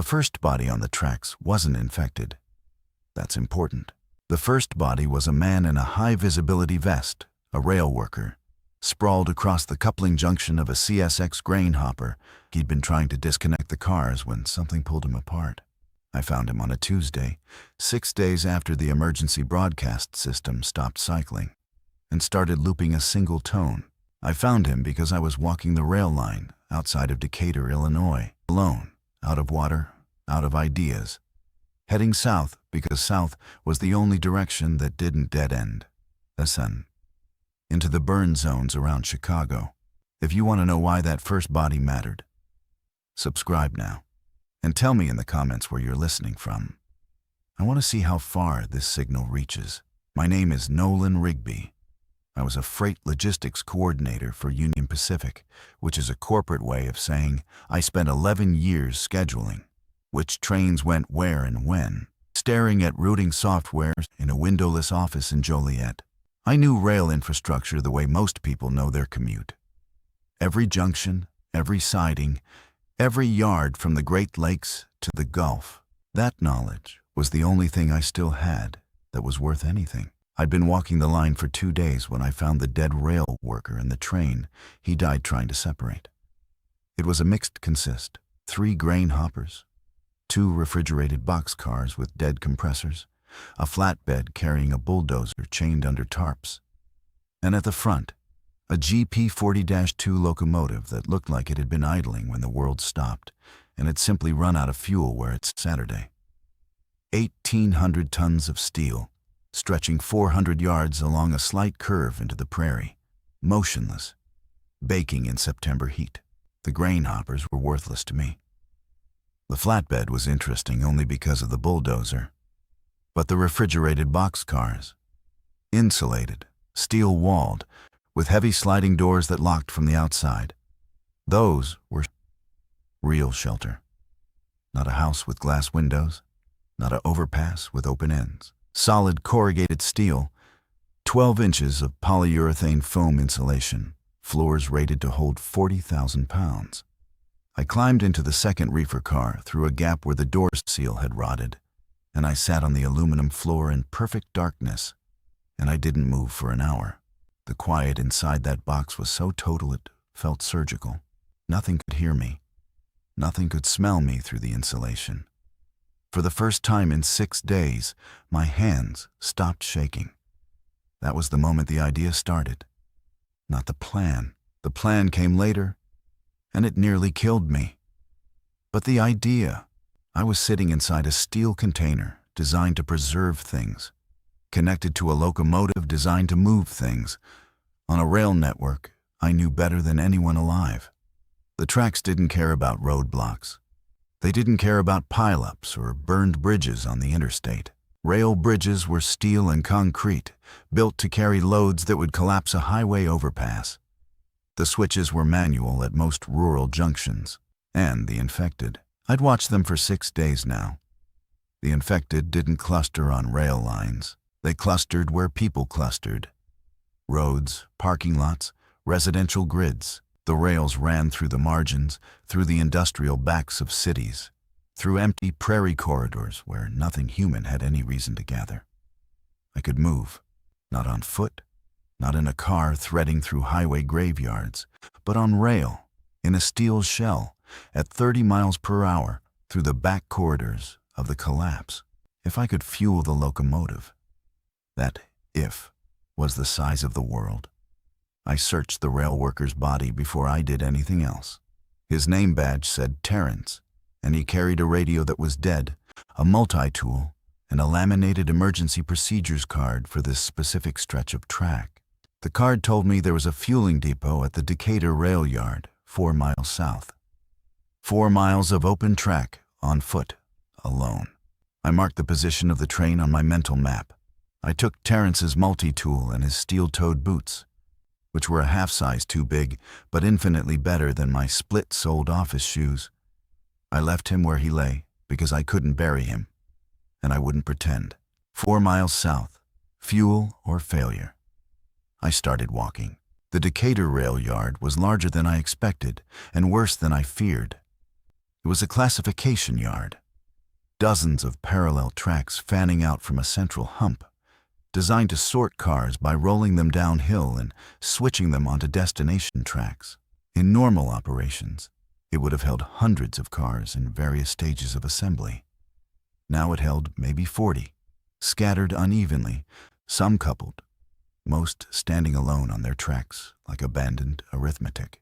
The first body on the tracks wasn't infected. That's important. The first body was a man in a high-visibility vest, a rail worker, sprawled across the coupling junction of a CSX grain hopper. He'd been trying to disconnect the cars when something pulled him apart. I found him on a Tuesday, 6 days after the emergency broadcast system stopped cycling and started looping a single tone. I found him because I was walking the rail line outside of Decatur, Illinois, alone, out of water, out of ideas, heading south because south was the only direction that didn't dead-end, ascend, into the burn zones around Chicago. If you want to know why that first body mattered, subscribe now, and tell me in the comments where you're listening from. I want to see how far this signal reaches. My name is Nolan Rigby. I was a freight logistics coordinator for Union Pacific, which is a corporate way of saying I spent 11 years scheduling which trains went where and when, staring at routing software in a windowless office in Joliet. I knew rail infrastructure the way most people know their commute. Every junction, every siding, every yard from the Great Lakes to the Gulf. That knowledge was the only thing I still had that was worth anything. I'd been walking the line for 2 days when I found the dead rail worker in the train he died trying to separate. It was a mixed consist, 3 grain hoppers, 2 refrigerated boxcars with dead compressors, a flatbed carrying a bulldozer chained under tarps, and at the front, a GP40-2 locomotive that looked like it had been idling when the world stopped and had simply run out of fuel where it's Saturday. 1,800 tons of steel, stretching 400 yards along a slight curve into the prairie, motionless, baking in September heat. The grain hoppers were worthless to me. The flatbed was interesting only because of the bulldozer. But the refrigerated boxcars, insulated, steel-walled, with heavy sliding doors that locked from the outside, those were real shelter. Not a house with glass windows, not an overpass with open ends. Solid corrugated steel, 12 inches of polyurethane foam insulation, floors rated to hold 40,000 pounds. I climbed into the second reefer car through a gap where the door seal had rotted, and I sat on the aluminum floor in perfect darkness, and I didn't move for an hour. The quiet inside that box was so total it felt surgical. Nothing could hear me. Nothing could smell me through the insulation. For the first time in 6 days, my hands stopped shaking. That was the moment the idea started. Not the plan. The plan came later, and it nearly killed me. But the idea. I was sitting inside a steel container designed to preserve things, connected to a locomotive designed to move things, on a rail network I knew better than anyone alive. The tracks didn't care about roadblocks. They didn't care about pileups or burned bridges on the interstate. Rail bridges were steel and concrete, built to carry loads that would collapse a highway overpass. The switches were manual at most rural junctions, and the infected. I'd watched them for 6 days now. The infected didn't cluster on rail lines. They clustered where people clustered. Roads, parking lots, residential grids. The rails ran through the margins, through the industrial backs of cities, through empty prairie corridors where nothing human had any reason to gather. I could move, not on foot, not in a car threading through highway graveyards, but on rail, in a steel shell, at 30 miles per hour, through the back corridors of the collapse. If I could fuel the locomotive, that if was the size of the world. I searched the rail worker's body before I did anything else. His name badge said Terrence, and he carried a radio that was dead, a multi-tool, and a laminated emergency procedures card for this specific stretch of track. The card told me there was a fueling depot at the Decatur rail yard, 4 miles south. 4 miles of open track, on foot, alone. I marked the position of the train on my mental map. I took Terrence's multi-tool and his steel-toed boots, which were a half-size too big, but infinitely better than my split-soled office shoes. I left him where he lay because I couldn't bury him, and I wouldn't pretend. 4 miles south, fuel or failure. I started walking. The Decatur rail yard was larger than I expected and worse than I feared. It was a classification yard. Dozens of parallel tracks fanning out from a central hump, designed to sort cars by rolling them downhill and switching them onto destination tracks. In normal operations, it would have held hundreds of cars in various stages of assembly. Now it held maybe 40, scattered unevenly, some coupled, most standing alone on their tracks like abandoned arithmetic.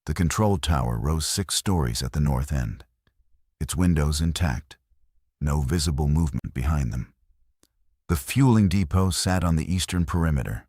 The control tower rose 6 stories at the north end, its windows intact, no visible movement behind them. The fueling depot sat on the eastern perimeter.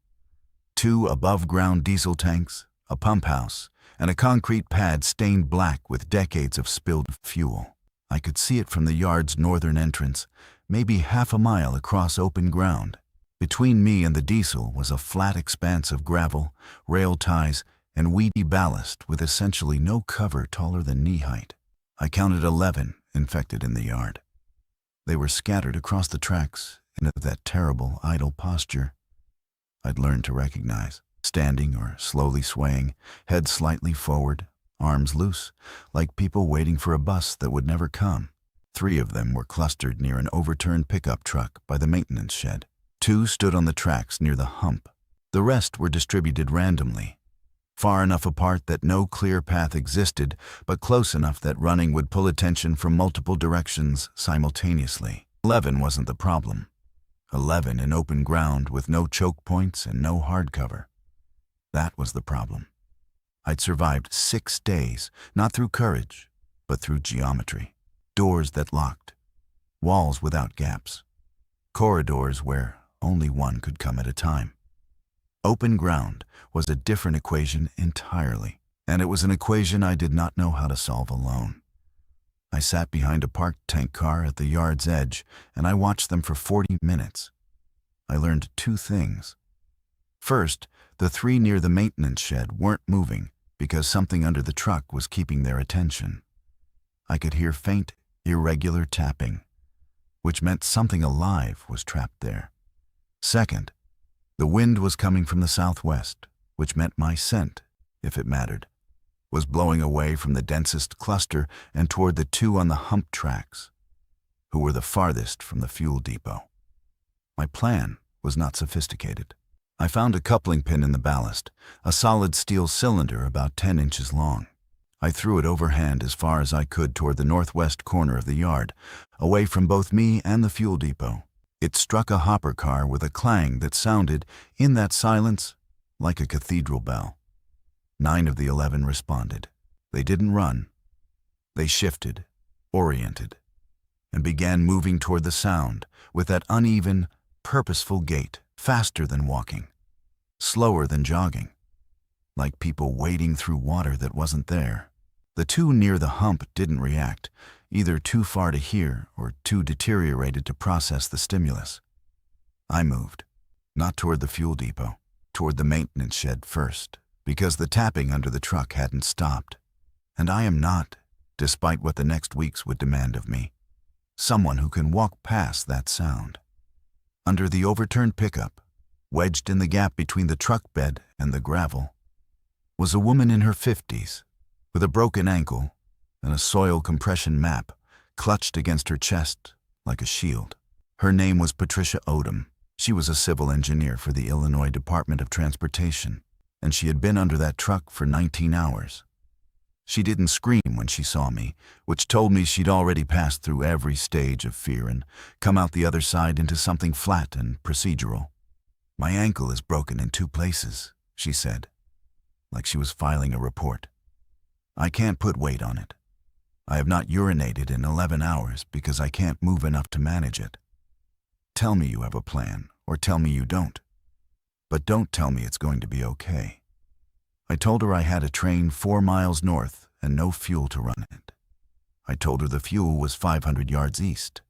2 above-ground diesel tanks, a pump house, and a concrete pad stained black with decades of spilled fuel. I could see it from the yard's northern entrance, maybe half a mile across open ground. Between me and the diesel was a flat expanse of gravel, rail ties, and weedy ballast with essentially no cover taller than knee height. I counted 11 infected in the yard. They were scattered across the tracks in that terrible idle posture I'd learned to recognize, standing or slowly swaying, head slightly forward, arms loose, like people waiting for a bus that would never come. 3 of them were clustered near an overturned pickup truck by the maintenance shed. 2 stood on the tracks near the hump. The rest were distributed randomly, far enough apart that no clear path existed, but close enough that running would pull attention from multiple directions simultaneously. 11 wasn't the problem. 11 in open ground with no choke points and no hardcover. That was the problem. I'd survived 6 days, not through courage, but through geometry. Doors that locked, walls without gaps, corridors where only one could come at a time. Open ground was a different equation entirely, and it was an equation I did not know how to solve alone. I sat behind a parked tank car at the yard's edge, and I watched them for 40 minutes. I learned 2 things. First, the 3 near the maintenance shed weren't moving because something under the truck was keeping their attention. I could hear faint, irregular tapping, which meant something alive was trapped there. Second, the wind was coming from the southwest, which meant my scent, if it mattered, was blowing away from the densest cluster and toward the 2 on the hump tracks, who were the farthest from the fuel depot. My plan was not sophisticated. I found a coupling pin in the ballast, a solid steel cylinder about 10 inches long. I threw it overhand as far as I could toward the northwest corner of the yard, away from both me and the fuel depot. It struck a hopper car with a clang that sounded, in that silence, like a cathedral bell. 9 of the 11 responded. They didn't run. They shifted, oriented, and began moving toward the sound with that uneven, purposeful gait, faster than walking, slower than jogging, like people wading through water that wasn't there. The 2 near the hump didn't react, either too far to hear or too deteriorated to process the stimulus. I moved, not toward the fuel depot, toward the maintenance shed first, because the tapping under the truck hadn't stopped. And I am not, despite what the next weeks would demand of me, someone who can walk past that sound. Under the overturned pickup, wedged in the gap between the truck bed and the gravel, was a woman in her 50s, with a broken ankle and a soil compression map clutched against her chest like a shield. Her name was Patricia. She was a civil engineer for the Illinois Department of Transportation, and she had been under that truck for 19 hours. She didn't scream when she saw me, which told me she'd already passed through every stage of fear and come out the other side into something flat and procedural. "My ankle is broken in 2 places," she said, like she was filing a report. "I can't put weight on it. I have not urinated in 11 hours because I can't move enough to manage it. Tell me you have a plan, or tell me you don't. But don't tell me it's going to be okay." I told her I had a train 4 miles north and no fuel to run it. I told her the fuel was 500 yards east.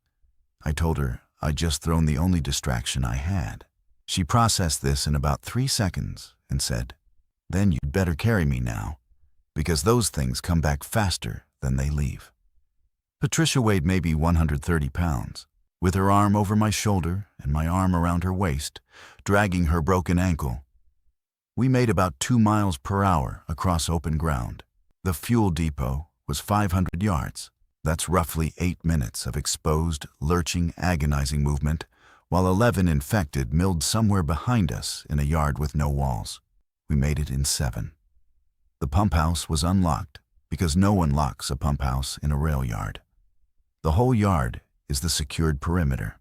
I told her I'd just thrown the only distraction I had. She processed this in about 3 seconds and said, "Then you'd better carry me now, because those things come back faster than they leave." Patricia weighed maybe 130 pounds. With her arm over my shoulder and my arm around her waist, dragging her broken ankle, we made about 2 miles per hour across open ground. The fuel depot was 500 yards. That's roughly 8 minutes of exposed, lurching, agonizing movement, while 11 infected milled somewhere behind us in a yard with no walls. We made it in 7. The pump house was unlocked because no one locks a pump house in a rail yard. The whole yard is the secured perimeter,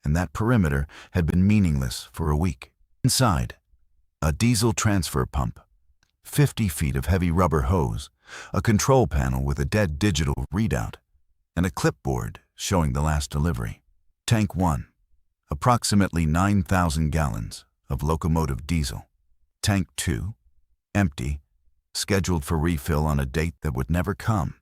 and that perimeter had been meaningless for a week. Inside, a diesel transfer pump, 50 feet of heavy rubber hose, a control panel with a dead digital readout, and a clipboard showing the last delivery. Tank 1, approximately 9,000 gallons of locomotive diesel. Tank 2, empty, scheduled for refill on a date that would never come.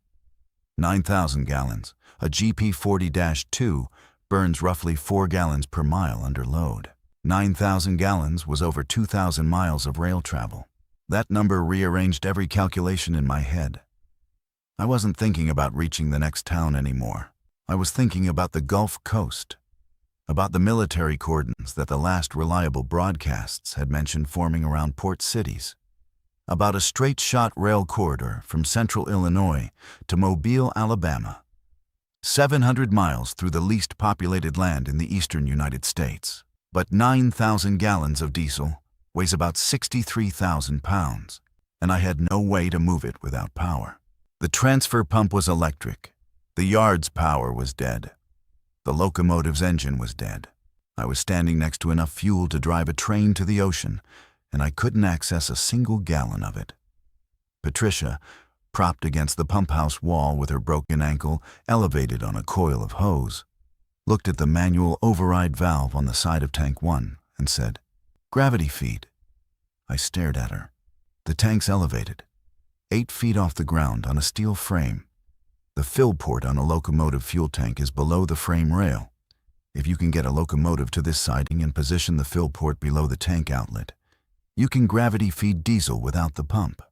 9,000 gallons, a GP40-2 burns roughly 4 gallons per mile under load. 9,000 gallons was over 2,000 miles of rail travel. That number rearranged every calculation in my head. I wasn't thinking about reaching the next town anymore. I was thinking about the Gulf Coast, about the military cordons that the last reliable broadcasts had mentioned forming around port cities, about a straight-shot rail corridor from central Illinois to Mobile, Alabama, 700 miles through the least populated land in the eastern United States. But 9,000 gallons of diesel weighs about 63,000 pounds, and I had no way to move it without power. The transfer pump was electric. The yard's power was dead. The locomotive's engine was dead. I was standing next to enough fuel to drive a train to the ocean, and I couldn't access a single gallon of it. Patricia, propped against the pump house wall with her broken ankle elevated on a coil of hose, looked at the manual override valve on the side of Tank 1 and said, "Gravity feed." I stared at her. The tank's elevated, 8 feet off the ground on a steel frame. The fill port on a locomotive fuel tank is below the frame rail. If you can get a locomotive to this siding and position the fill port below the tank outlet, you can gravity feed diesel without the pump.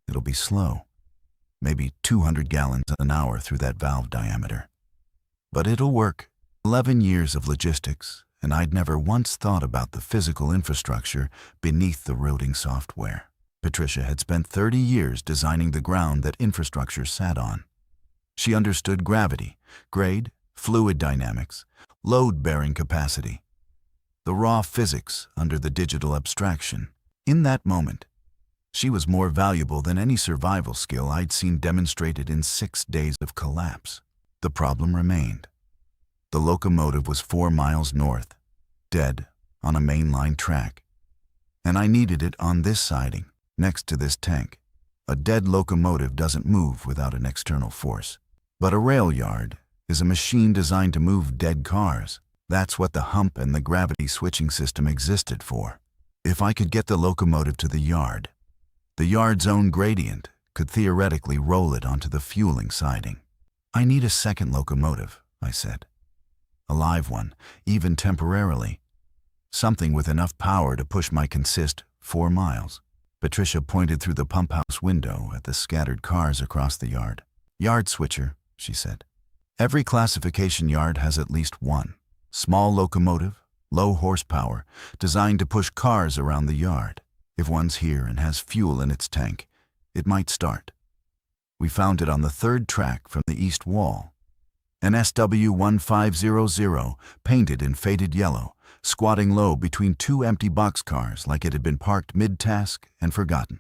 It'll be slow, maybe 200 gallons an hour through that valve diameter. But it'll work. 11 years of logistics, and I'd never once thought about the physical infrastructure beneath the routing software. Patricia had spent 30 years designing the ground that infrastructure sat on. She understood gravity, grade, fluid dynamics, load-bearing capacity, the raw physics under the digital abstraction. In that moment, she was more valuable than any survival skill I'd seen demonstrated in 6 days of collapse. The problem remained. The locomotive was 4 miles north, dead, on a mainline track. And I needed it on this siding, next to this tank. A dead locomotive doesn't move without an external force. But a rail yard is a machine designed to move dead cars. That's what the hump and the gravity switching system existed for. If I could get the locomotive to the yard's own gradient could theoretically roll it onto the fueling siding. "I need a second locomotive," I said. "A live one, even temporarily. Something with enough power to push my consist 4 miles. Patricia pointed through the pump house window at the scattered cars across the yard. "Yard switcher," she said. "Every classification yard has at least one. Small locomotive, low horsepower, designed to push cars around the yard. If one's here and has fuel in its tank, it might start." We found it on the 3rd track from the east wall. An SW1500, painted in faded yellow, squatting low between 2 empty boxcars like it had been parked mid-task and forgotten.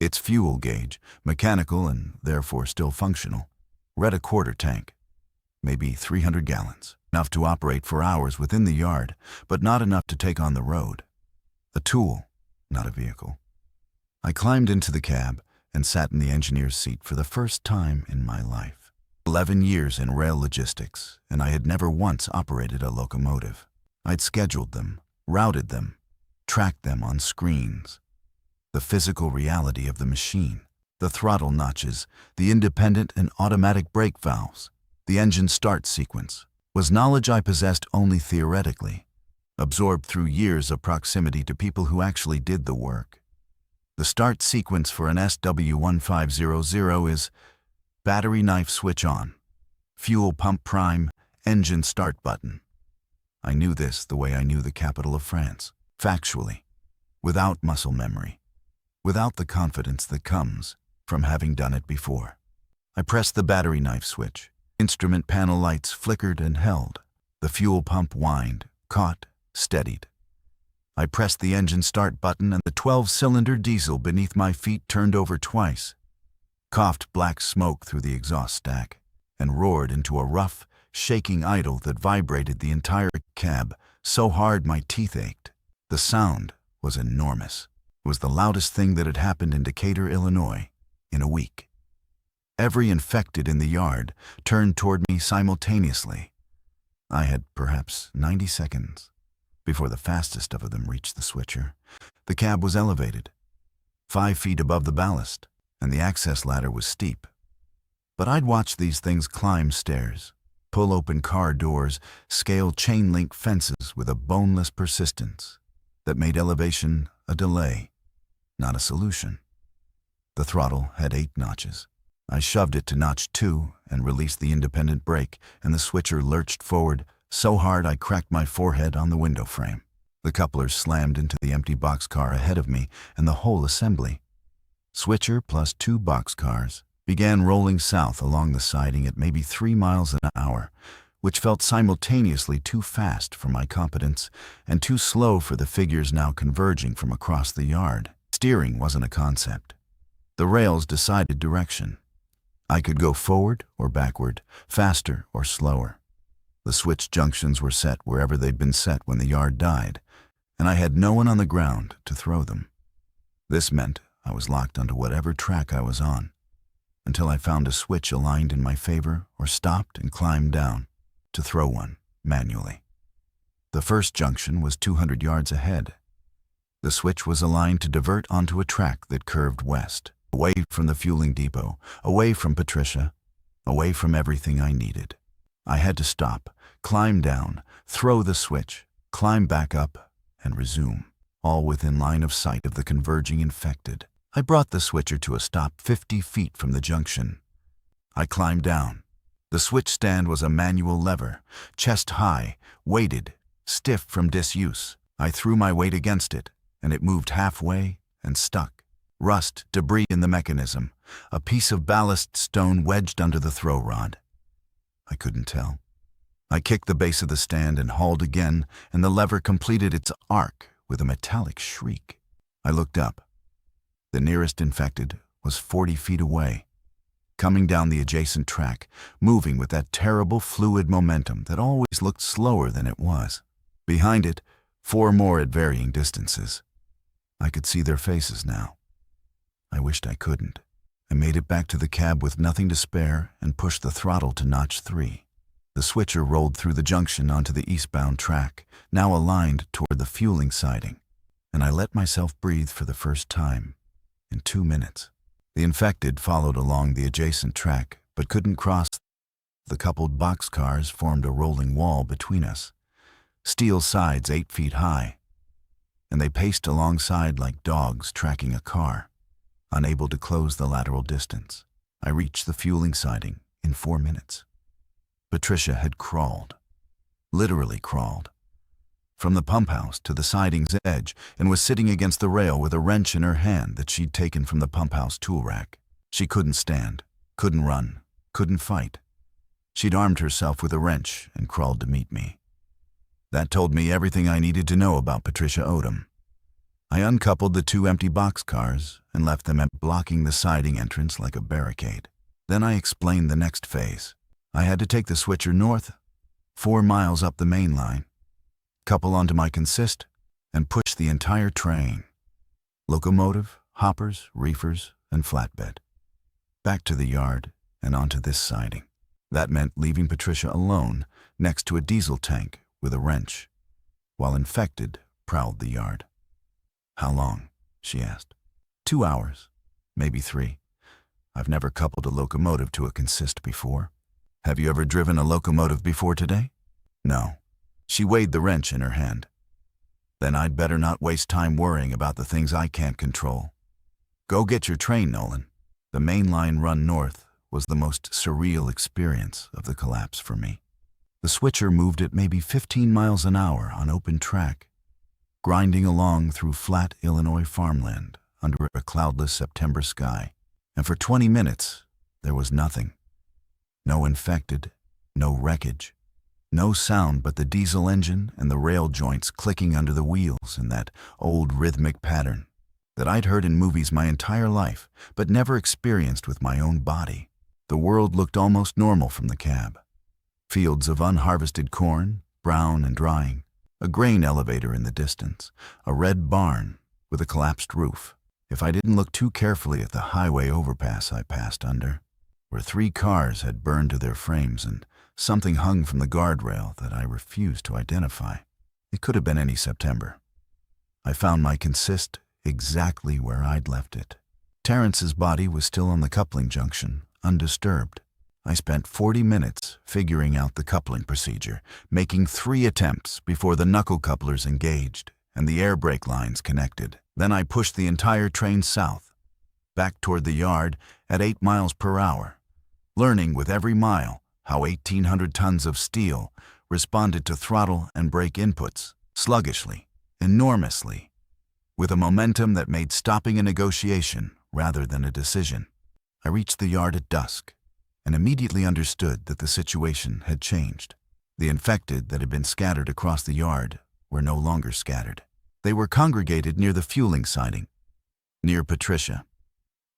Its fuel gauge, mechanical and therefore still functional, read a quarter tank, maybe 300 gallons, enough to operate for hours within the yard, but not enough to take on the road. A tool, not a vehicle. I climbed into the cab and sat in the engineer's seat for the first time in my life. 11 years in rail logistics, and I had never once operated a locomotive. I'd scheduled them, routed them, tracked them on screens. The physical reality of the machine, the throttle notches, the independent and automatic brake valves, the engine start sequence, was knowledge I possessed only theoretically, absorbed through years of proximity to people who actually did the work. The start sequence for an SW1500 is battery knife switch on, fuel pump prime, engine start button. I knew this the way I knew the capital of France, factually, without muscle memory, without the confidence that comes from having done it before. I pressed the battery knife switch. Instrument panel lights flickered and held. The fuel pump whined, caught, steadied. I pressed the engine start button and the 12-cylinder diesel beneath my feet turned over twice, coughed black smoke through the exhaust stack, and roared into a rough, shaking idle that vibrated the entire cab so hard my teeth ached. The sound was enormous. It was the loudest thing that had happened in Decatur, Illinois, in a week. Every infected in the yard turned toward me simultaneously. I had perhaps 90 seconds before the fastest of them reached the switcher. The cab was elevated, 5 feet above the ballast, and the access ladder was steep. But I'd watched these things climb stairs, pull open car doors, scale chain-link fences with a boneless persistence that made elevation a delay, not a solution. The throttle had 8 notches. I shoved it to notch 2 and released the independent brake, and the switcher lurched forward so hard I cracked my forehead on the window frame. The couplers slammed into the empty boxcar ahead of me, and the whole assembly, switcher plus 2 boxcars, began rolling south along the siding at maybe 3 miles an hour, which felt simultaneously too fast for my competence and too slow for the figures now converging from across the yard. Steering wasn't a concept. The rails decided direction. I could go forward or backward, faster or slower. The switch junctions were set wherever they'd been set when the yard died, and I had no one on the ground to throw them. This meant I was locked onto whatever track I was on, until I found a switch aligned in my favor or stopped and climbed down to throw one manually. The first junction was 200 yards ahead. The switch was aligned to divert onto a track that curved west, away from the fueling depot, away from Patricia, away from everything I needed. I had to stop, climb down, throw the switch, climb back up, and resume, all within line of sight of the converging infected. I brought the switcher to a stop 50 feet from the junction. I climbed down. The switch stand was a manual lever, chest high, weighted, stiff from disuse. I threw my weight against it, and it moved halfway and stuck. Rust, debris in the mechanism, a piece of ballast stone wedged under the throw rod. I couldn't tell. I kicked the base of the stand and hauled again, and the lever completed its arc with a metallic shriek. I looked up. The nearest infected was 40 feet away, coming down the adjacent track, moving with that terrible fluid momentum that always looked slower than it was. Behind it, 4 more at varying distances. I could see their faces now. I wished I couldn't. I made it back to the cab with nothing to spare and pushed the throttle to notch 3. The switcher rolled through the junction onto the eastbound track, now aligned toward the fueling siding, and I let myself breathe for the first time in 2 minutes. The infected followed along the adjacent track, but couldn't cross. The coupled boxcars formed a rolling wall between us, steel sides 8 feet high, and they paced alongside like dogs tracking a car, unable to close the lateral distance. I reached the fueling siding in 4 minutes. Patricia had crawled, literally crawled, from the pump house to the siding's edge and was sitting against the rail with a wrench in her hand that she'd taken from the pump house tool rack. She couldn't stand, couldn't run, couldn't fight. She'd armed herself with a wrench and crawled to meet me. That told me everything I needed to know about Patricia Odom. I uncoupled the 2 empty boxcars and left them blocking the siding entrance like a barricade. Then I explained the next phase. I had to take the switcher north, 4 miles up the main line, couple onto my consist, and push the entire train, locomotive, hoppers, reefers, and flatbed, back to the yard and onto this siding. That meant leaving Patricia alone next to a diesel tank with a wrench, while infected prowled the yard. "How long?" she asked. 2 hours, maybe 3. I've never coupled a locomotive to a consist before. Have you ever driven a locomotive before today? No. She weighed the wrench in her hand. Then I'd better not waste time worrying about the things I can't control. Go get your train, Nolan. The main line run north was the most surreal experience of the collapse for me. The switcher moved at maybe 15 miles an hour on open track, grinding along through flat Illinois farmland under a cloudless September sky. And for 20 minutes, There was nothing. No infected, no wreckage, no sound but the diesel engine and the rail joints clicking under the wheels in that old rhythmic pattern that I'd heard in movies my entire life, but never experienced with my own body. The world looked almost normal from the cab. Fields of unharvested corn, brown and drying, a grain elevator in the distance, a red barn with a collapsed roof. If I didn't look too carefully at the highway overpass I passed under, where 3 cars had burned to their frames and something hung from the guardrail that I refused to identify. It could have been any September. I found my consist exactly where I'd left it. Terrence's body was still on the coupling junction, undisturbed. I spent 40 minutes figuring out the coupling procedure, making 3 attempts before the knuckle couplers engaged and the air brake lines connected. Then I pushed the entire train south, back toward the yard at 8 miles per hour, learning with every mile how 1,800 tons of steel responded to throttle and brake inputs, sluggishly, enormously, with a momentum that made stopping a negotiation rather than a decision. I reached the yard at dusk and immediately understood that the situation had changed. The infected that had been scattered across the yard were no longer scattered. They were congregated near the fueling siding, near Patricia,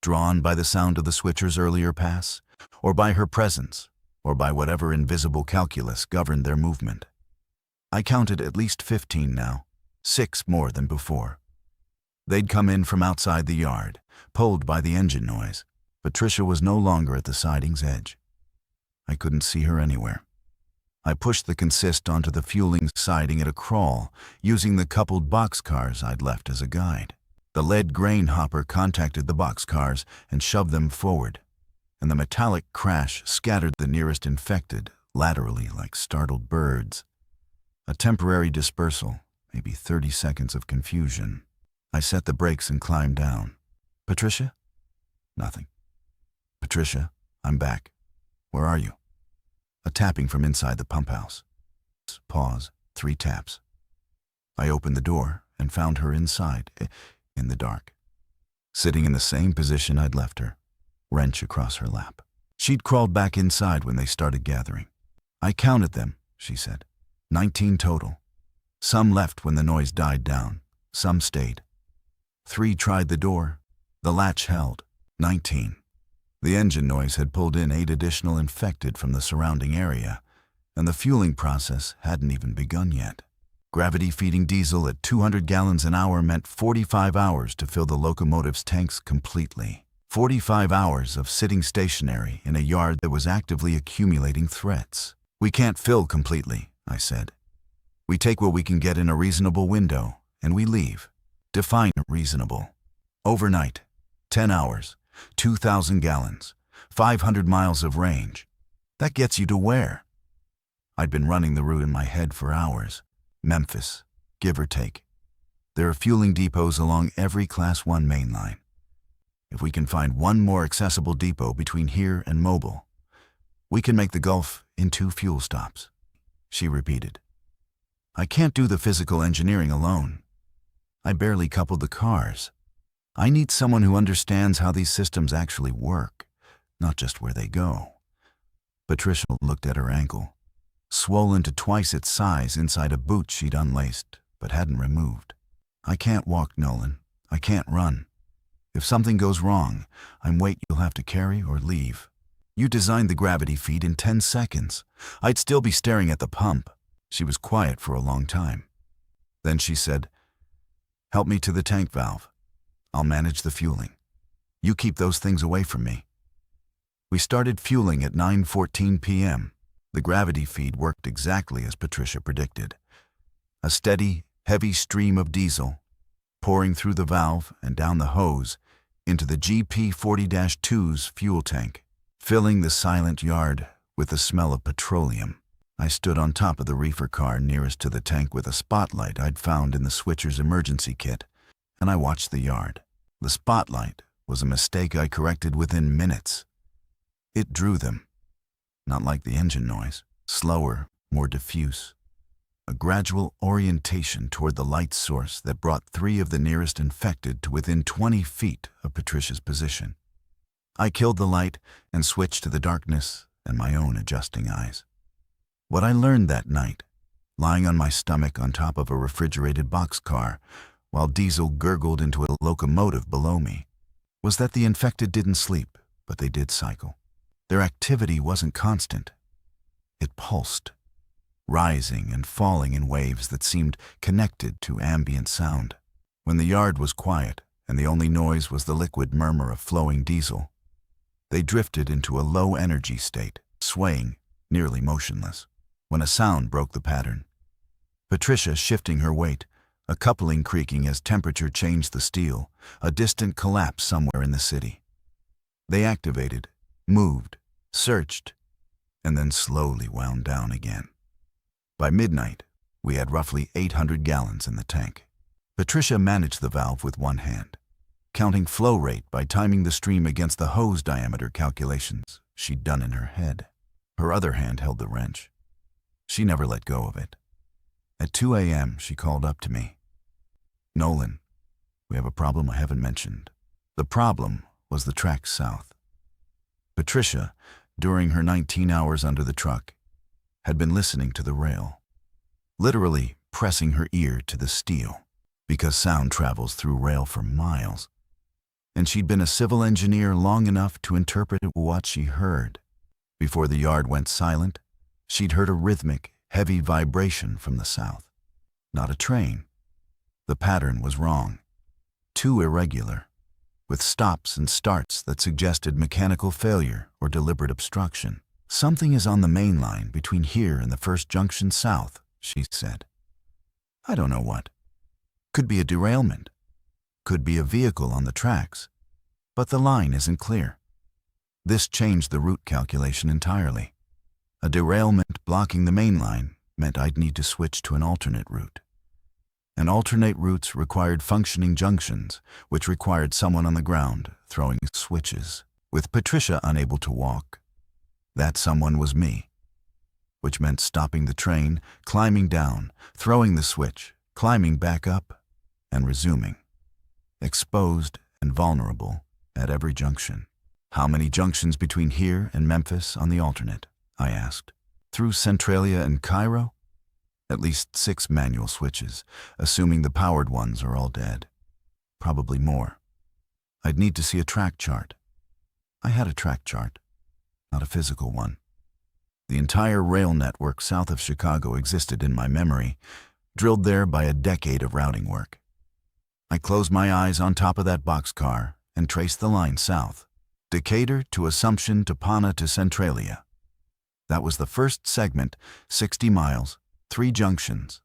drawn by the sound of the switcher's earlier pass, or by her presence, or by whatever invisible calculus governed their movement. I counted at least 15 now, 6 more than before. They'd come in from outside the yard, pulled by the engine noise. Patricia was no longer at the siding's edge. I couldn't see her anywhere. I pushed the consist onto the fueling siding at a crawl, using the coupled boxcars I'd left as a guide. The lead grain hopper contacted the boxcars and shoved them forward, and the metallic crash scattered the nearest infected laterally like startled birds. A temporary dispersal, maybe 30 seconds of confusion. I set the brakes and climbed down. Patricia? Nothing. Patricia, I'm back. Where are you? A tapping from inside the pump house. Pause, 3 taps. I opened the door and found her inside, in the dark, sitting in the same position I'd left her, wrench across her lap. She'd crawled back inside when they started gathering. I counted them, she said. 19 total. Some left when the noise died down. Some stayed. 3 tried the door. The latch held. 19. The engine noise had pulled in 8 additional infected from the surrounding area, and the fueling process hadn't even begun yet. Gravity-feeding diesel at 200 gallons an hour meant 45 hours to fill the locomotive's tanks completely. 45 hours of sitting stationary in a yard that was actively accumulating threats. We can't fill completely, I said. We take what we can get in a reasonable window, and we leave. Define reasonable. Overnight, 10 hours, 2,000 gallons, 500 miles of range. That gets you to where? I'd been running the route in my head for hours. Memphis, give or take. There are fueling depots along every Class 1 main line. If we can find one more accessible depot between here and Mobile, we can make the Gulf in 2 fuel stops, she repeated. I can't do the physical engineering alone. I barely coupled the cars. I need someone who understands how these systems actually work, not just where they go. Patricia looked at her ankle, swollen to twice its size inside a boot she'd unlaced but hadn't removed. I can't walk, Nolan. I can't run. If something goes wrong, I'm weight you'll have to carry or leave. You designed the gravity feed in 10 seconds. I'd still be staring at the pump. She was quiet for a long time. Then she said, "Help me to the tank valve. I'll manage the fueling. You keep those things away from me." We started fueling at 9:14 p.m. The gravity feed worked exactly as Patricia predicted. A steady, heavy stream of diesel pouring through the valve and down the hose into the GP40-2's fuel tank, filling the silent yard with the smell of petroleum. I stood on top of the reefer car nearest to the tank with a spotlight I'd found in the switcher's emergency kit, and I watched the yard. The spotlight was a mistake I corrected within minutes. It drew them. Not like the engine noise, slower, more diffuse. A gradual orientation toward the light source that brought 3 of the nearest infected to within 20 feet of Patricia's position. I killed the light and switched to the darkness and my own adjusting eyes. What I learned that night, lying on my stomach on top of a refrigerated boxcar while diesel gurgled into a locomotive below me, was that the infected didn't sleep, but they did cycle. Their activity wasn't constant. It pulsed, rising and falling in waves that seemed connected to ambient sound. When the yard was quiet and the only noise was the liquid murmur of flowing diesel, they drifted into a low-energy state, swaying, nearly motionless, when a sound broke the pattern. Patricia shifting her weight, a coupling creaking as temperature changed the steel, a distant collapse somewhere in the city. They activated, moved, searched, and then slowly wound down again. By midnight, we had roughly 800 gallons in the tank. Patricia managed the valve with one hand, counting flow rate by timing the stream against the hose diameter calculations she'd done in her head. Her other hand held the wrench. She never let go of it. At 2 a.m., she called up to me. "Nolan, we have a problem I haven't mentioned." The problem was the track south. Patricia, during her 19 hours under the truck, had been listening to the rail, literally pressing her ear to the steel, because sound travels through rail for miles, and she'd been a civil engineer long enough to interpret what she heard. Before the yard went silent, she'd heard a rhythmic, heavy vibration from the south. Not a train. The pattern was wrong, too irregular, with stops and starts that suggested mechanical failure or deliberate obstruction. "Something is on the main line between here and the first junction south," she said. "I don't know what. Could be a derailment. Could be a vehicle on the tracks. But the line isn't clear." This changed the route calculation entirely. A derailment blocking the main line meant I'd need to switch to an alternate route. And alternate routes required functioning junctions, which required someone on the ground throwing switches. With Patricia unable to walk, that someone was me, which meant stopping the train, climbing down, throwing the switch, climbing back up, and resuming, exposed and vulnerable at every junction. "How many junctions between here and Memphis on the alternate?" I asked. "Through Centralia and Cairo?" "At least 6 manual switches, assuming the powered ones are all dead. Probably more. I'd need to see a track chart." I had a track chart, not a physical one. The entire rail network south of Chicago existed in my memory, drilled there by a decade of routing work. I closed my eyes on top of that boxcar and traced the line south. Decatur to Assumption to Pana to Centralia. That was the first segment, 60 miles, 3 junctions.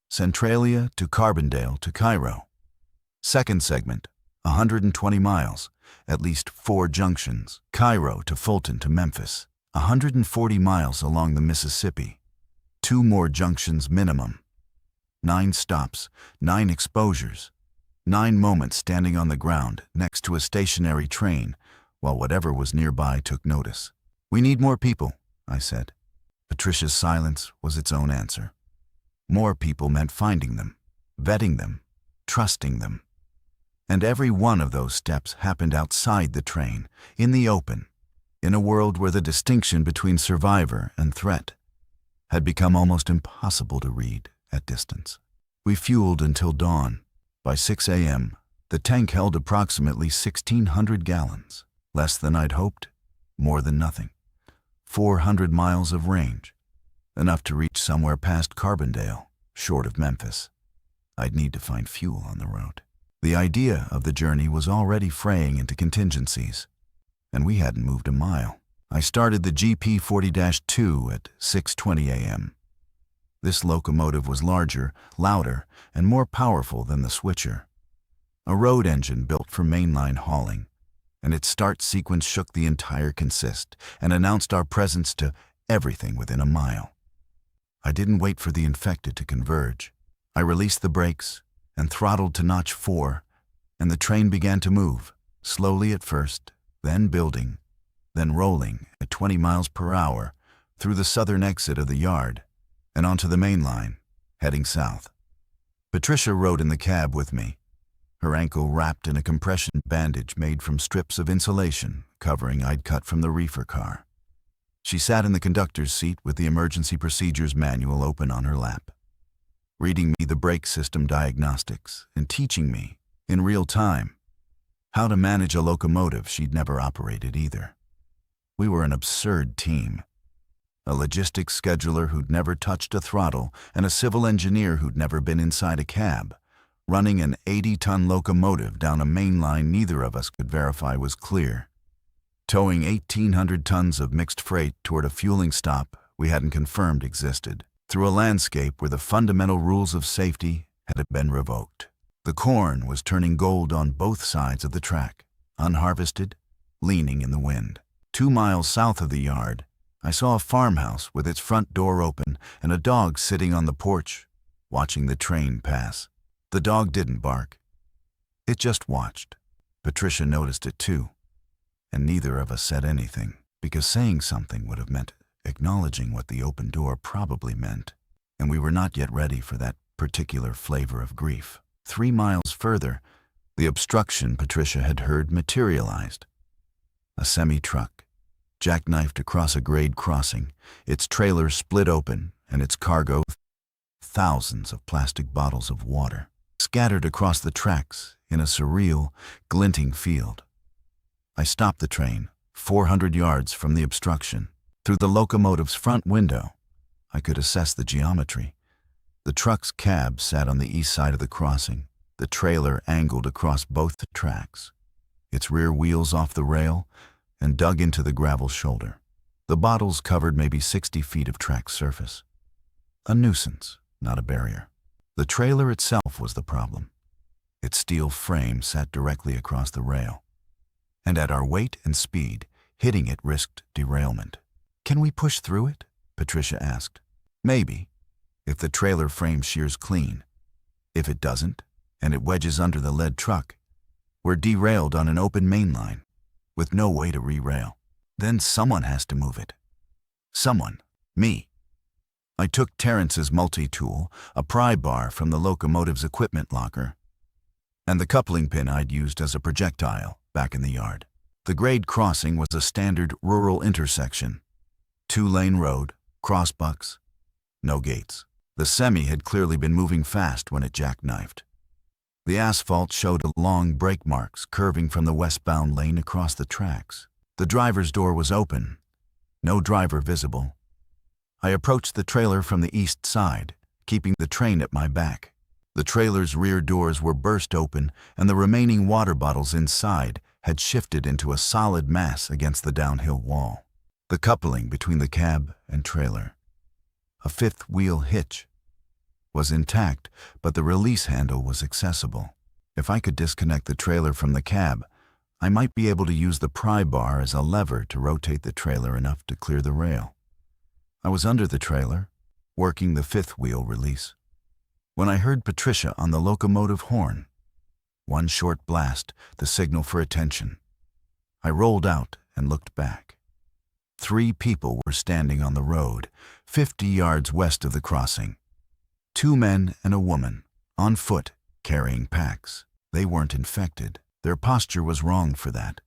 Centralia to Carbondale to Cairo. Second segment, 120 miles, at least 4 junctions. Cairo to Fulton to Memphis, 140 miles along the Mississippi. 2 more junctions minimum. 9 stops, 9 exposures. 9 moments standing on the ground next to a stationary train while whatever was nearby took notice. "We need more people," I said. Patricia's silence was its own answer. More people meant finding them, vetting them, trusting them. And every one of those steps happened outside the train, in the open, in a world where the distinction between survivor and threat had become almost impossible to read at distance. We fueled until dawn. By 6 a.m., the tank held approximately 1,600 gallons, less than I'd hoped, more than nothing. 400 miles of range, enough to reach somewhere past Carbondale, short of Memphis. I'd need to find fuel on the road. The idea of the journey was already fraying into contingencies, and we hadn't moved a mile. I started the GP40-2 at 6:20 a.m. This locomotive was larger, louder, and more powerful than the switcher. A road engine built for mainline hauling, and its start sequence shook the entire consist and announced our presence to everything within a mile. I didn't wait for the infected to converge. I released the brakes and throttled to notch 4, and the train began to move, slowly at first, then building, then rolling at 20 miles per hour through the southern exit of the yard and onto the main line, heading south. Patricia rode in the cab with me, her ankle wrapped in a compression bandage made from strips of insulation covering I'd cut from the reefer car. She sat in the conductor's seat with the emergency procedures manual open on her lap, reading me the brake system diagnostics and teaching me, in real time, how to manage a locomotive she'd never operated either. We were an absurd team. A logistics scheduler who'd never touched a throttle and a civil engineer who'd never been inside a cab, running an 80-ton locomotive down a main line neither of us could verify was clear. Towing 1,800 tons of mixed freight toward a fueling stop we hadn't confirmed existed, through a landscape where the fundamental rules of safety had been revoked. The corn was turning gold on both sides of the track, unharvested, leaning in the wind. 2 miles south of the yard, I saw a farmhouse with its front door open and a dog sitting on the porch, watching the train pass. The dog didn't bark. It just watched. Patricia noticed it too, and neither of us said anything, because saying something would have meant acknowledging what the open door probably meant, and we were not yet ready for that particular flavor of grief. 3 miles further, the obstruction Patricia had heard materialized. A semi-truck, jackknifed across a grade crossing, its trailer split open and its cargo, thousands of plastic bottles of water, scattered across the tracks in a surreal, glinting field. I stopped the train, 400 yards from the obstruction. Through the locomotive's front window, I could assess the geometry. The truck's cab sat on the east side of the crossing, the trailer angled across both the tracks, its rear wheels off the rail and dug into the gravel shoulder. The bottles covered maybe 60 feet of track surface. A nuisance, not a barrier. The trailer itself was the problem. Its steel frame sat directly across the rail, and at our weight and speed, hitting it risked derailment. "Can we push through it?" Patricia asked. "Maybe, if the trailer frame shears clean. If it doesn't, and it wedges under the lead truck, we're derailed on an open main line, with no way to re-rail. Then someone has to move it. Someone. Me." I took Terrence's multi-tool, a pry bar from the locomotive's equipment locker, and the coupling pin I'd used as a projectile back in the yard. The grade crossing was a standard rural intersection. 2-lane road, crossbucks, no gates. The semi had clearly been moving fast when it jackknifed. The asphalt showed long brake marks curving from the westbound lane across the tracks. The driver's door was open, no driver visible. I approached the trailer from the east side, keeping the train at my back. The trailer's rear doors were burst open, and the remaining water bottles inside had shifted into a solid mass against the downhill wall. The coupling between the cab and trailer, a fifth-wheel hitch, was intact, but the release handle was accessible. If I could disconnect the trailer from the cab, I might be able to use the pry bar as a lever to rotate the trailer enough to clear the rail. I was under the trailer, working the fifth-wheel release, when I heard Patricia on the locomotive horn. One short blast, the signal for attention. I rolled out and looked back. 3 people were standing on the road, 50 yards west of the crossing. 2 men and a woman, on foot, carrying packs. They weren't infected. Their posture was wrong for that.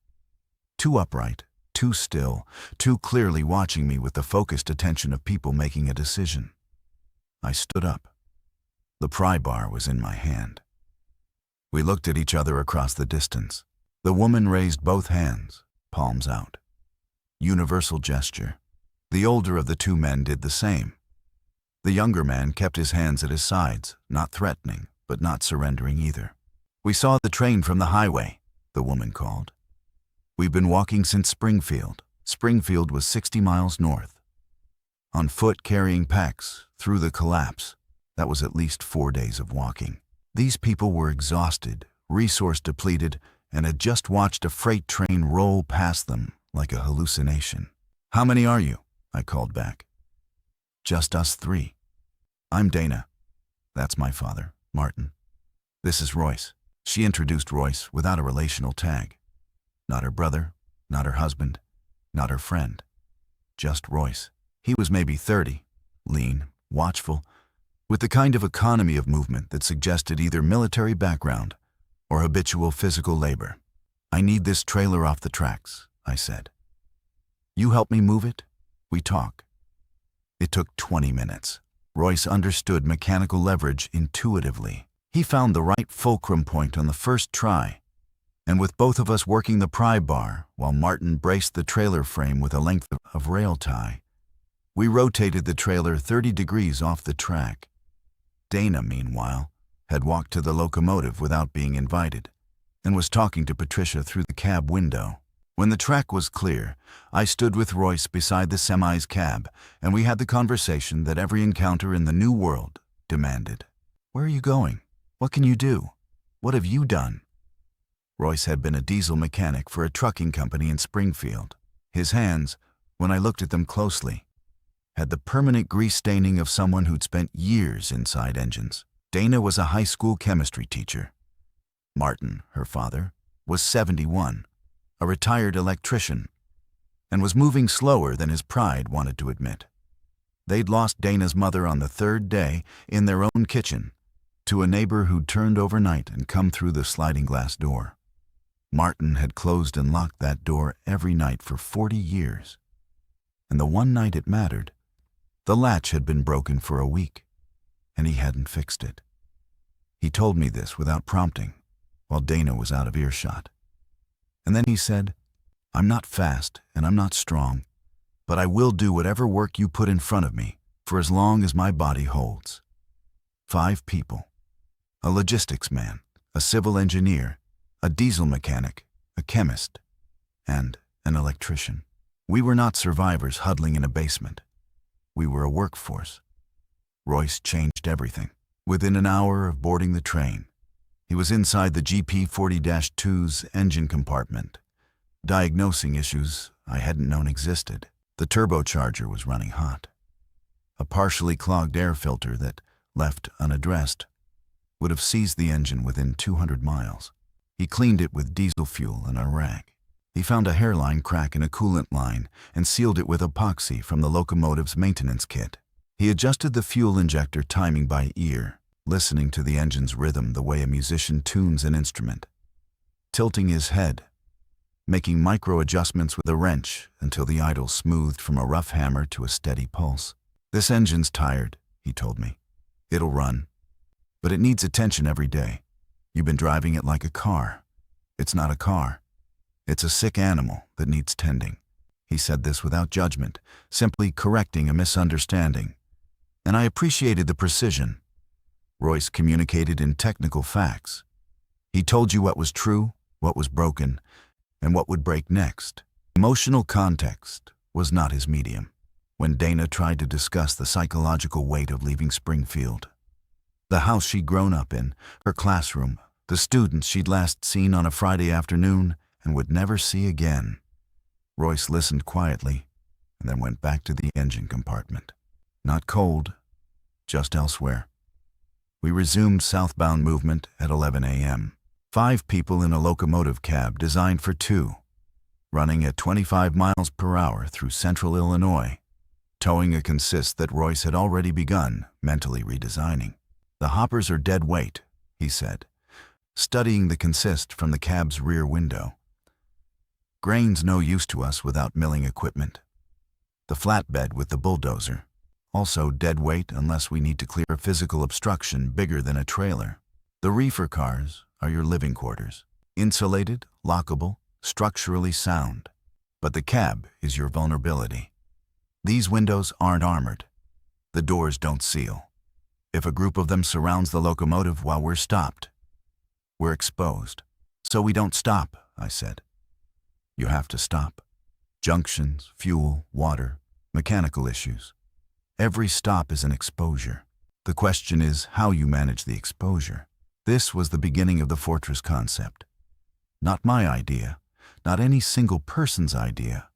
Too upright, too still, too clearly watching me with the focused attention of people making a decision. I stood up. The pry bar was in my hand. We looked at each other across the distance. The woman raised both hands, palms out. Universal gesture. The older of the 2 men did the same. The younger man kept his hands at his sides, not threatening, but not surrendering either. "We saw the train from the highway," the woman called. "We've been walking since Springfield." Springfield was 60 miles north. On foot carrying packs, through the collapse, that was at least 4 days of walking. These people were exhausted, resource depleted, and had just watched a freight train roll past them like a hallucination. "How many are you?" I called back. "Just us 3. I'm Dana. That's my father, Martin. This is Royce." She introduced Royce without a relational tag. Not her brother, not her husband, not her friend. Just Royce. He was maybe 30, lean, watchful, with the kind of economy of movement that suggested either military background or habitual physical labor. I need this trailer off the tracks, I said. You help me move it? We talk. It took 20 minutes. Royce understood mechanical leverage intuitively. He found the right fulcrum point on the first try, and with both of us working the pry bar while Martin braced the trailer frame with a length of rail tie, we rotated the trailer 30 degrees off the track. Dana, meanwhile, had walked to the locomotive without being invited and was talking to Patricia through the cab window. When the track was clear, I stood with Royce beside the semi's cab, and we had the conversation that every encounter in the new world demanded. Where are you going? What can you do? What have you done? Royce had been a diesel mechanic for a trucking company in Springfield. His hands, when I looked at them closely, had the permanent grease staining of someone who'd spent years inside engines. Dana was a high school chemistry teacher. Martin, her father, was 71. A retired electrician, and was moving slower than his pride wanted to admit. They'd lost Dana's mother on the third day in their own kitchen to a neighbor who'd turned overnight and come through the sliding glass door. Martin had closed and locked that door every night for 40 years. And the one night it mattered, the latch had been broken for a week, and he hadn't fixed it. He told me this without prompting, while Dana was out of earshot. And then he said, I'm not fast and I'm not strong, but I will do whatever work you put in front of me for as long as my body holds. 5 people. A logistics man, a civil engineer, a diesel mechanic, a chemist, and an electrician. We were not survivors huddling in a basement. We were a workforce. Royce changed everything. Within an hour of boarding the train, he was inside the GP40-2's engine compartment, diagnosing issues I hadn't known existed. The turbocharger was running hot. A partially clogged air filter that, left unaddressed, would have seized the engine within 200 miles. He cleaned it with diesel fuel and a rag. He found a hairline crack in a coolant line and sealed it with epoxy from the locomotive's maintenance kit. He adjusted the fuel injector timing by ear, listening to the engine's rhythm the way a musician tunes an instrument, tilting his head, making micro-adjustments with a wrench until the idle smoothed from a rough hammer to a steady pulse. This engine's tired, he told me. It'll run, but it needs attention every day. You've been driving it like a car. It's not a car. It's a sick animal that needs tending. He said this without judgment, simply correcting a misunderstanding. And I appreciated the precision. Royce communicated in technical facts. He told you what was true, what was broken, and what would break next. Emotional context was not his medium. When Dana tried to discuss the psychological weight of leaving Springfield, the house she'd grown up in, her classroom, the students she'd last seen on a Friday afternoon and would never see again, Royce listened quietly and then went back to the engine compartment. Not cold, just elsewhere. We resumed southbound movement at 11 a.m. 5 people in a locomotive cab designed for 2, running at 25 miles per hour through central Illinois, towing a consist that Royce had already begun mentally redesigning. The hoppers are dead weight, he said, studying the consist from the cab's rear window. Grain's no use to us without milling equipment. The flatbed with the bulldozer, also dead weight unless we need to clear a physical obstruction bigger than a trailer. The reefer cars are your living quarters, insulated, lockable, structurally sound. But the cab is your vulnerability. These windows aren't armored. The doors don't seal. If a group of them surrounds the locomotive while we're stopped, we're exposed. So we don't stop, I said. You have to stop. Junctions, fuel, water, mechanical issues. Every stop is an exposure. The question is how you manage the exposure. This was the beginning of the fortress concept. Not my idea, not any single person's idea,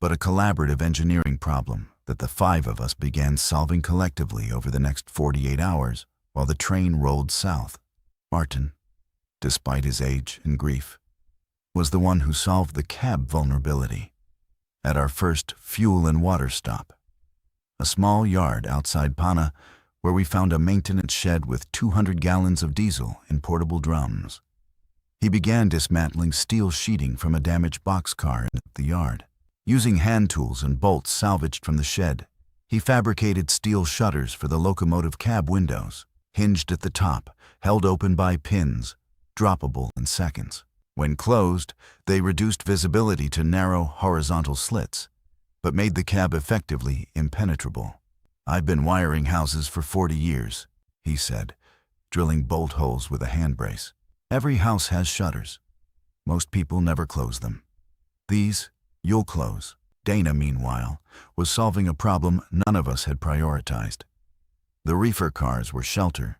but a collaborative engineering problem that the 5 of us began solving collectively over the next 48 hours while the train rolled south. Martin, despite his age and grief, was the one who solved the cab vulnerability at our first fuel and water stop, a small yard outside Pana where we found a maintenance shed with 200 gallons of diesel in portable drums. He began dismantling steel sheeting from a damaged boxcar in the yard. Using hand tools and bolts salvaged from the shed, he fabricated steel shutters for the locomotive cab windows, hinged at the top, held open by pins, droppable in seconds. When closed, they reduced visibility to narrow, horizontal slits, but made the cab effectively impenetrable. "I've been wiring houses for 40 years, he said, drilling bolt holes with a hand brace. "Every house has shutters. Most people never close them. These, you'll close." Dana, meanwhile, was solving a problem none of us had prioritized. The reefer cars were shelter,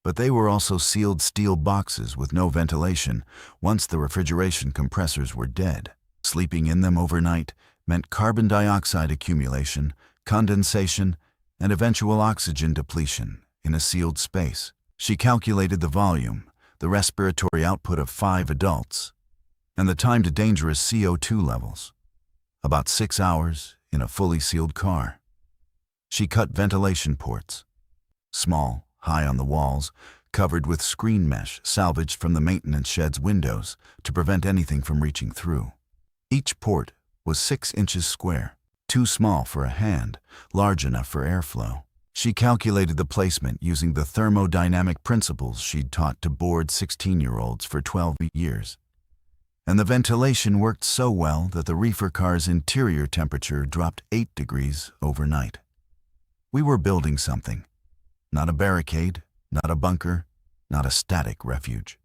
but they were also sealed steel boxes with no ventilation once the refrigeration compressors were dead. Sleeping in them overnight meant carbon dioxide accumulation, condensation, and eventual oxygen depletion in a sealed space. She calculated the volume, the respiratory output of 5 adults, and the time to dangerous CO2 levels. About 6 hours in a fully sealed car. She cut ventilation ports, small, high on the walls, covered with screen mesh salvaged from the maintenance shed's windows to prevent anything from reaching through. Each port was 6 inches square, too small for a hand, large enough for airflow. She calculated the placement using the thermodynamic principles she'd taught to bored 16-year-olds for 12 years. And the ventilation worked so well that the reefer car's interior temperature dropped 8 degrees overnight. We were building something. Not a barricade, not a bunker, not a static refuge.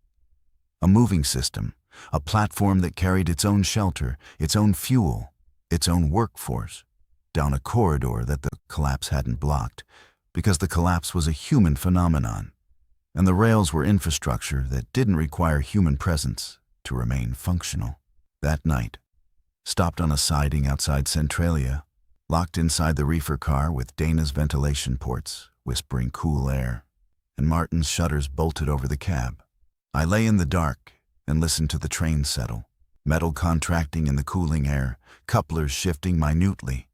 A moving system, a platform that carried its own shelter, its own fuel, its own workforce, down a corridor that the collapse hadn't blocked, because the collapse was a human phenomenon, and the rails were infrastructure that didn't require human presence to remain functional. That night, stopped on a siding outside Centralia, locked inside the reefer car with Dana's ventilation ports whispering cool air, and Martin's shutters bolted over the cab. I lay in the dark and listened to the train settle, metal contracting in the cooling air, couplers shifting minutely,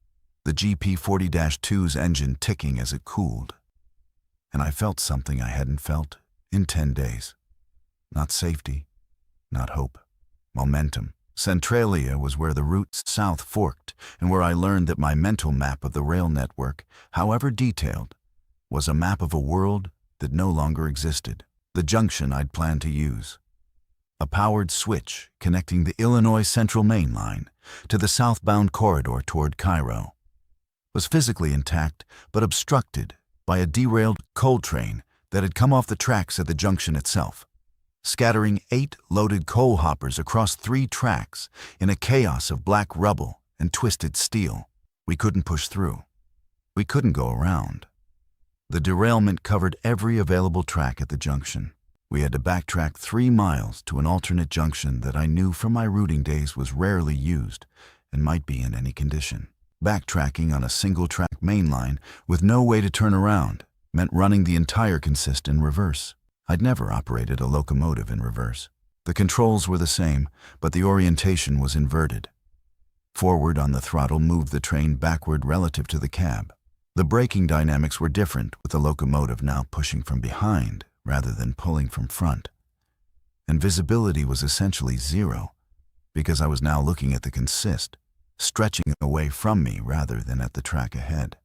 the GP40-2's engine ticking as it cooled. And I felt something I hadn't felt in 10 days. Not safety, not hope, momentum. Centralia was where the route south forked and where I learned that my mental map of the rail network, however detailed, was a map of a world that no longer existed. The junction I'd planned to use, a powered switch connecting the Illinois Central Main Line to the southbound corridor toward Cairo, was physically intact but obstructed by a derailed coal train that had come off the tracks at the junction itself, scattering 8 loaded coal hoppers across 3 tracks in a chaos of black rubble and twisted steel. We couldn't push through. We couldn't go around. The derailment covered every available track at the junction. We had to backtrack 3 miles to an alternate junction that I knew from my routing days was rarely used and might be in any condition. Backtracking on a single-track main line with no way to turn around meant running the entire consist in reverse. I'd never operated a locomotive in reverse. The controls were the same, but the orientation was inverted. Forward on the throttle moved the train backward relative to the cab. The braking dynamics were different, with the locomotive now pushing from behind rather than pulling from front. And visibility was essentially 0, because I was now looking at the consist, stretching away from me rather than at the track ahead.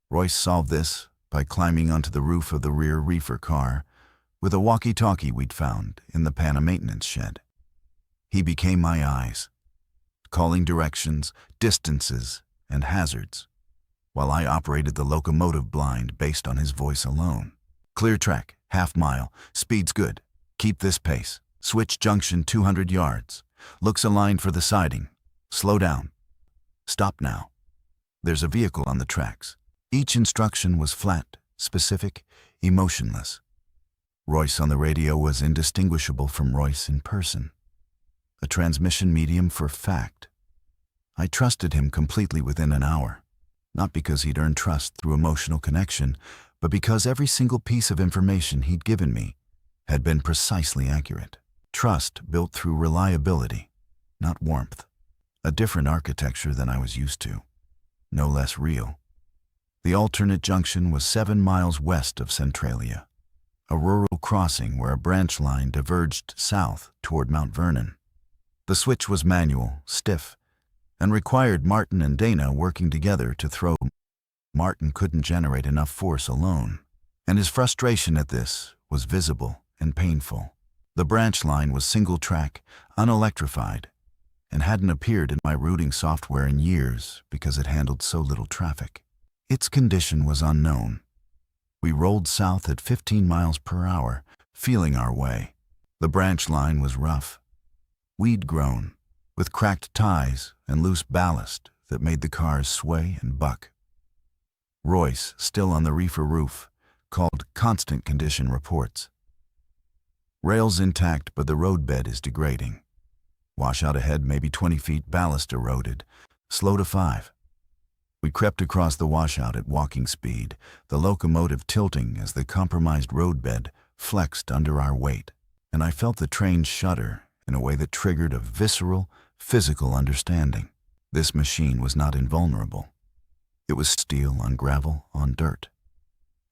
Royce solved this by climbing onto the roof of the rear reefer car with a walkie-talkie we'd found in the Pana maintenance shed. He became my eyes, calling directions, distances, and hazards, while I operated the locomotive blind based on his voice alone. "Clear track, half-mile, speed's good. Keep this pace. Switch junction 200 yards. Looks aligned for the siding. Slow down. Stop now. There's a vehicle on the tracks." Each instruction was flat, specific, emotionless. Royce on the radio was indistinguishable from Royce in person. A transmission medium for fact. I trusted him completely within an hour, not because he'd earned trust through emotional connection, but because every single piece of information he'd given me had been precisely accurate. Trust built through reliability, not warmth. A different architecture than I was used to, no less real. The alternate junction was 7 miles west of Centralia, a rural crossing where a branch line diverged south toward Mount Vernon. The switch was manual, stiff, and required Martin and Dana working together to throw. Martin couldn't generate enough force alone, and his frustration at this was visible and painful. The branch line was single-track, unelectrified, and hadn't appeared in my routing software in years because it handled so little traffic. Its condition was unknown. We rolled south at 15 miles per hour, feeling our way. The branch line was rough, weed-grown, with cracked ties and loose ballast that made the cars sway and buck. Royce, still on the reefer roof, called constant condition reports. Rails intact, but the roadbed is degrading. Washout ahead, maybe 20 feet, ballast eroded, slow to 5. We crept across the washout at walking speed, the locomotive tilting as the compromised roadbed flexed under our weight, and I felt the train shudder in a way that triggered a visceral, physical understanding. This machine was not invulnerable. It was steel on gravel, on dirt,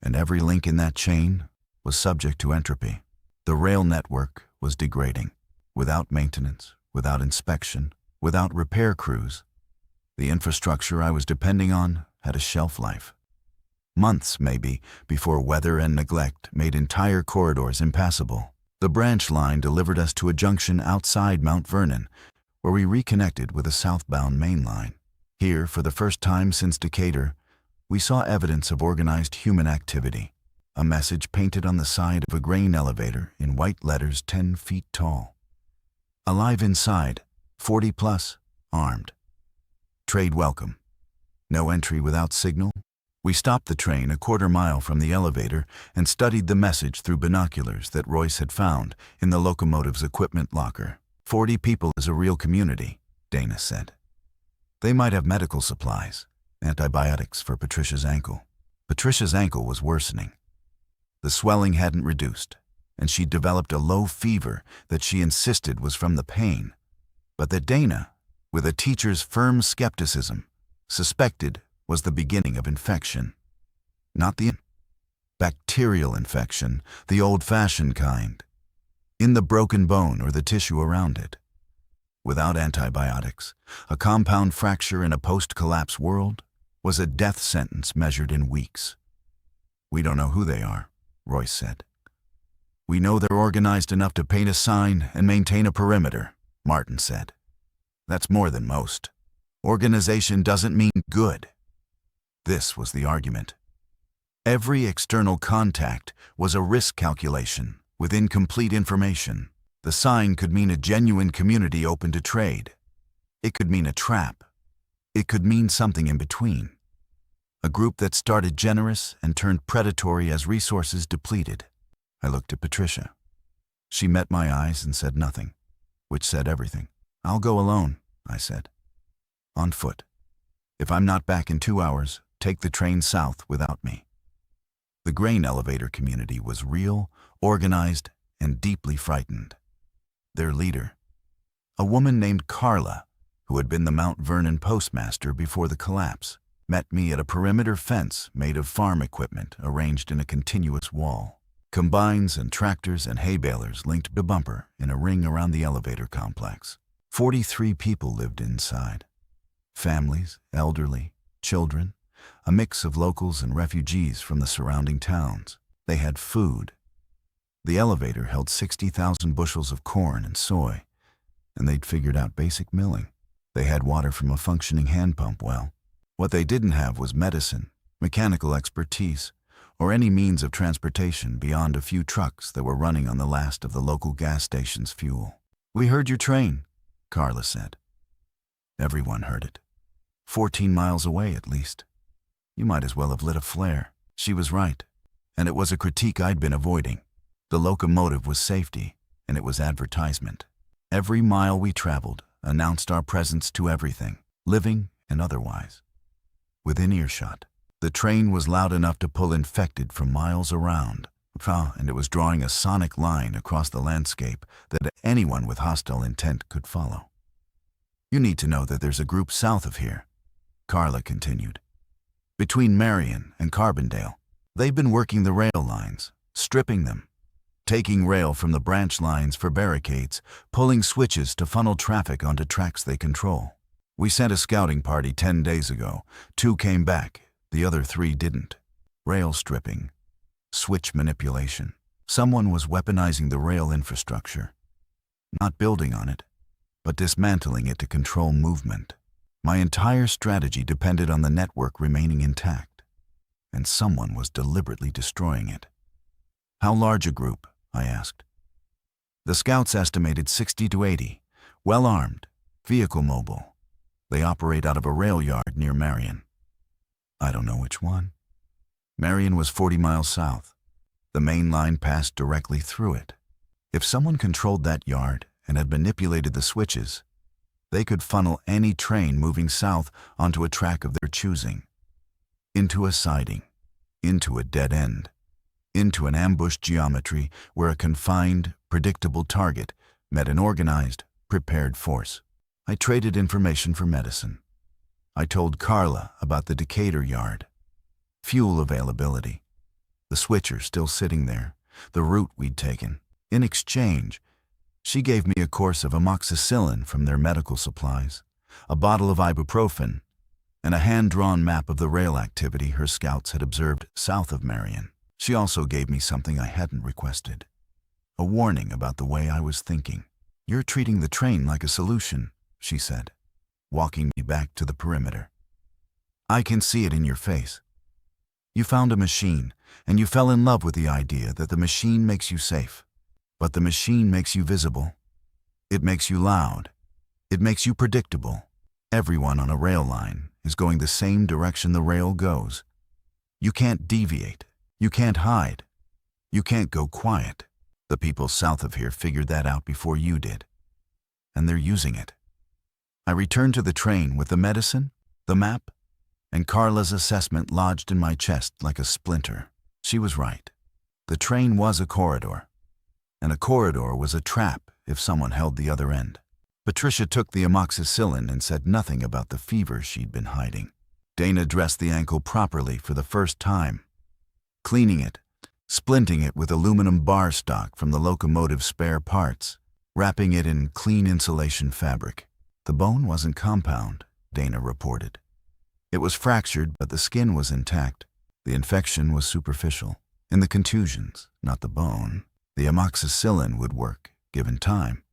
and every link in that chain was subject to entropy. The rail network was degrading. Without maintenance, without inspection, without repair crews, the infrastructure I was depending on had a shelf life. Months, maybe, before weather and neglect made entire corridors impassable. The branch line delivered us to a junction outside Mount Vernon, where we reconnected with a southbound main line. Here, for the first time since Decatur, we saw evidence of organized human activity. A message painted on the side of a grain elevator in white letters 10 feet tall. Alive inside, 40 plus, armed. Trade welcome. No entry without signal. We stopped the train a quarter mile from the elevator and studied the message through binoculars that Royce had found in the locomotive's equipment locker. 40 people is a real community, Dana said. They might have medical supplies, antibiotics for Patricia's ankle. Patricia's ankle was worsening. The swelling hadn't reduced, and she'd developed a low fever that she insisted was from the pain, but that Dana, with a teacher's firm skepticism, suspected was the beginning of infection. Not the bacterial infection, the old-fashioned kind, in the broken bone or the tissue around it. Without antibiotics, a compound fracture in a post-collapse world was a death sentence measured in weeks. We don't know who they are, Royce said. We know they're organized enough to paint a sign and maintain a perimeter, Martin said. That's more than most. Organization doesn't mean good. This was the argument. Every external contact was a risk calculation with incomplete information. The sign could mean a genuine community open to trade. It could mean a trap. It could mean something in between. A group that started generous and turned predatory as resources depleted. I looked at Patricia. She met my eyes and said nothing, which said everything. I'll go alone, I said. On foot. If I'm not back in 2 hours, take the train south without me. The grain elevator community was real, organized, and deeply frightened. Their leader, a woman named Carla, who had been the Mount Vernon postmaster before the collapse, met me at a perimeter fence made of farm equipment arranged in a continuous wall. Combines and tractors and hay balers linked to bumper in a ring around the elevator complex. 43 people lived inside. Families, elderly, children, a mix of locals and refugees from the surrounding towns. They had food. The elevator held 60,000 bushels of corn and soy, and they'd figured out basic milling. They had water from a functioning hand pump well. What they didn't have was medicine, mechanical expertise, or any means of transportation beyond a few trucks that were running on the last of the local gas station's fuel. We heard your train, Carla said. Everyone heard it. 14 miles away, at least. You might as well have lit a flare. She was right, and it was a critique I'd been avoiding. The locomotive was safety, and it was advertisement. Every mile we traveled announced our presence to everything, living and otherwise. Within earshot, the train was loud enough to pull infected from miles around, and it was drawing a sonic line across the landscape that anyone with hostile intent could follow. You need to know that there's a group south of here, Carla continued. Between Marion and Carbondale, they've been working the rail lines, stripping them, taking rail from the branch lines for barricades, pulling switches to funnel traffic onto tracks they control. We sent a scouting party 10 days ago. 2 came back, the other 3 didn't. Rail stripping, switch manipulation. Someone was weaponizing the rail infrastructure, not building on it, but dismantling it to control movement. My entire strategy depended on the network remaining intact, and someone was deliberately destroying it. How large a group? I asked. The scouts estimated 60 to 80, well-armed, vehicle mobile. They operate out of a rail yard near Marion. I don't know which one. Marion was 40 miles south. The main line passed directly through it. If someone controlled that yard and had manipulated the switches, they could funnel any train moving south onto a track of their choosing, into a siding, into a dead end, into an ambushed geometry where a confined, predictable target met an organized, prepared force. I traded information for medicine. I told Carla about the Decatur yard, fuel availability, the switcher still sitting there, the route we'd taken. In exchange, she gave me a course of amoxicillin from their medical supplies, a bottle of ibuprofen, and a hand-drawn map of the rail activity her scouts had observed south of Marion. She also gave me something I hadn't requested, a warning about the way I was thinking. "You're treating the train like a solution," she said, walking me back to the perimeter. "I can see it in your face. You found a machine, and you fell in love with the idea that the machine makes you safe. But the machine makes you visible. It makes you loud. It makes you predictable. Everyone on a rail line is going the same direction the rail goes. You can't deviate. You can't hide. You can't go quiet. The people south of here figured that out before you did, and they're using it." I returned to the train with the medicine, the map, and Carla's assessment lodged in my chest like a splinter. She was right. The train was a corridor, and a corridor was a trap if someone held the other end. Patricia took the amoxicillin and said nothing about the fever she'd been hiding. Dana dressed the ankle properly for the first time, cleaning it, splinting it with aluminum bar stock from the locomotive spare parts, wrapping it in clean insulation fabric. The bone wasn't compound, Dana reported. It was fractured, but the skin was intact. The infection was superficial. In the contusions, not the bone. The amoxicillin would work, given time.